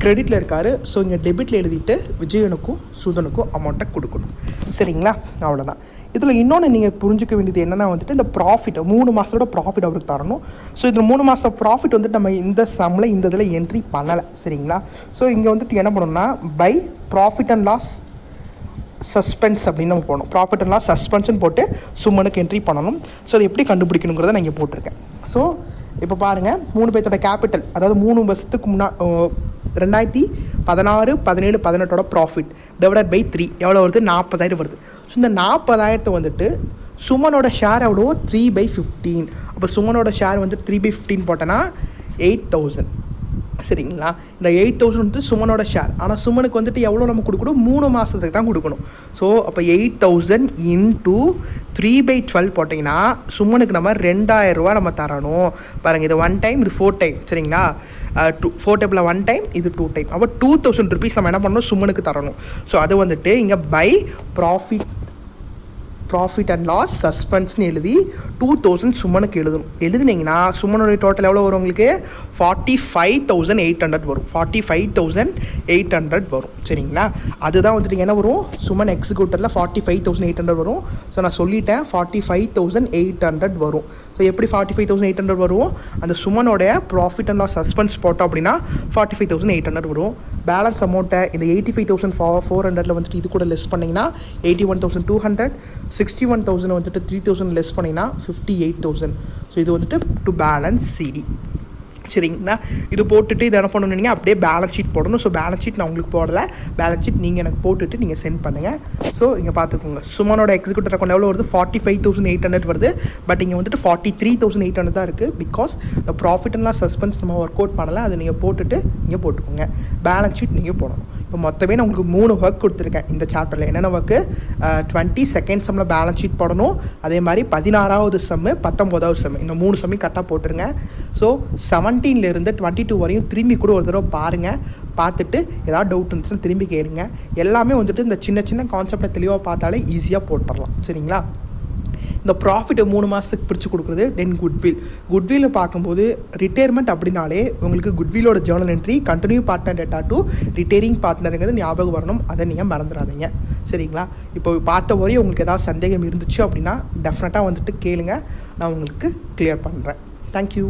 கிரெடிட்டில் இருக்கார். ஸோ இங்கே டெபிட்டில் எழுதிட்டு விஜயனுக்கும் சுதனுக்கும் அமௌண்ட்டை கொடுக்கணும். சரிங்களா? அவ்வளோதான். இதில் இன்னொன்று நீங்கள் புரிஞ்சிக்க வேண்டியது என்னென்னா வந்துட்டு இந்த ப்ராஃபிட் 3 மாதத்தோட ப்ராஃபிட் அவருக்கு தரணும். ஸோ இதில் 3 மாதத்தோட ப்ராஃபிட் வந்துட்டு நம்ம இந்த சம்மில் இந்த இதில் என்ட்ரி பண்ணலை. சரிங்களா? ஸோ இங்கே வந்துட்டு என்ன பண்ணணும்னா, by profit and loss suspense அப்படின்னு நம்ம போகணும். ப்ராஃபிட் அண்ட் லாஸ் சஸ்பென்ஷன் போட்டு சுமனுக்கு என்ட்ரி பண்ணணும். ஸோ அதை எப்படி கண்டுபிடிக்கணுங்கிறத நான் இங்கே போட்டிருக்கேன். ஸோ இப்போ பாருங்கள், 3 பேர்த்தோட கேபிட்டல், அதாவது 3 வருஷத்துக்கு 2016, 17, 18 ப்ராஃபிட் டிவைடட் பை 3 எவ்வளோ வருது? 40,000 வருது. ஸோ இந்த 40,000 வந்துட்டு சுமனோட ஷேர் எவ்வளோ? 3/15. அப்போ சுமனோட ஷேர் வந்துட்டு 3/15 போட்டோன்னா 8,000. சரிங்களா? இந்த 8,000 வந்து சுமனோட ஷேர். ஆனால் சுமனுக்கு வந்துட்டு எவ்வளோ நம்ம கொடுக்கணும்? 3 மாதத்துக்கு தான் கொடுக்கணும். ஸோ அப்போ 8,000 இன்ட்டு 3/12 போட்டிங்கன்னா சுமனுக்கு நம்ம 2,000 ரூபா நம்ம தரணும். பாருங்கள், இது 1 டைம், இது 4 டைம். சரிங்களா? 4 டைமில் 1 டைம், இது 2 டைம். அப்போ 2,000 ருபீஸ் நம்ம என்ன பண்ணணும்? சுமனுக்கு தரணும். ஸோ அது வந்துட்டு இங்கே by profit profit and loss சஸ்பென்ஸ்னு எழுதி 2000 சுமனுக்கு எழுதுனீங்கன்னா சுமனுடைய டோட்டல் எவ்வளோ வரும் உங்களுக்கு 45,800 வரும். 45,800 வரும். சரிங்களா, அதுதான் வந்துட்டு என்ன வரும், சுமன் எக்ஸிக்யூட்டரில் 45,800 வரும். ஸோ நான் சொல்லிட்டேன் 45,800 வரும். ஸோ எப்படி 45,800 வரும், அந்த சுமனோடைய ப்ராஃபிட் அண்ட் லாஸ் சஸ்பென்ஸ் போட்டோம் அப்படின்னா 45,800 வரும். பேலன்ஸ் அமௌண்ட்டை இந்த 85,400 வந்துட்டு இது கூட லெஸ் பண்ணிங்கன்னா 81,200, 61,000 வந்துட்டு 3,000 லெஸ் பண்ணிங்கன்னா 58,000. ஸோ இது வந்துட்டு டு பேலன்ஸ் சிடி. சரிங்களா, இது போட்டுட்டு இதை என்ன பண்ணணுங்க, அப்படியே பேலன்ஸ் ஷீட் போடணும். ஸோ பேலன்ஸ் ஷீட் நான் உங்களுக்கு போடலை, பேலன்ஸ் ஷீட் நீங்கள் எனக்கு போட்டுட்டு நீங்கள் சென்ட் பண்ணுங்கள். ஸோ இங்கே பார்த்துக்கோங்க, சுமனோட எக்ஸிக்யூட்டர் அக்கௌண்ட் எவ்வளோ வருது, 45,800 வருது. பட் இங்கே வந்துட்டு 43,800 தான் இருக்குது. Because profit and loss suspense நம்ம ஒர்க் அவுட் பண்ணலை, அதை நீங்கள் போட்டுட்டு நீங்கள் போட்டுக்கோங்க. பேலன்ஸ் ஷீட் நீங்கள் போடணும். இப்போ மொத்தமே நான் உங்களுக்கு 3 ஒர்க் கொடுத்துருக்கேன் இந்த சாப்டரில். என்னென்ன ஒர்க்கு, 22nd சம்மில் பேலன்ஸ் ஷீட் போடணும். அதே மாதிரி 16வது சம்மு, 19வது சம்மு, இந்த 3 சம்மையும் கரெக்டாக போட்டுருங்க. ஸோ 17லேருந்து 22 வரையும் திரும்பி கூட ஒரு தடவை பாருங்கள். பார்த்துட்டு ஏதாவது டவுட் இருந்துச்சுன்னா திரும்பி கேளுங்க. எல்லாமே வந்துட்டு இந்த சின்ன சின்ன கான்செப்டை தெளிவாக பார்த்தாலே ஈஸியாக போட்டுடலாம். சரிங்களா, இந்த ப்ராஃபிட்டை 3 மாதத்துக்கு பிரித்து கொடுக்குறது. தென் குட்வில் பார்க்கும்போது ரிட்டையர்மெண்ட் அப்படின்னாலே உங்களுக்கு குட்விலோட journal entry, continue partner debtor to retiring பார்ட்னருங்கிறது ஞாபகம் வரணும். அதை நீங்கள் மறந்துடாதீங்க. சரிங்களா, இப்போ பார்த்த வரையும் உங்களுக்கு ஏதாவது சந்தேகம் இருந்துச்சு அப்படின்னா டெஃபினட்டாக வந்துட்டு கேளுங்க, நான் உங்களுக்கு கிளியர் பண்ணுறேன். தேங்க்யூ.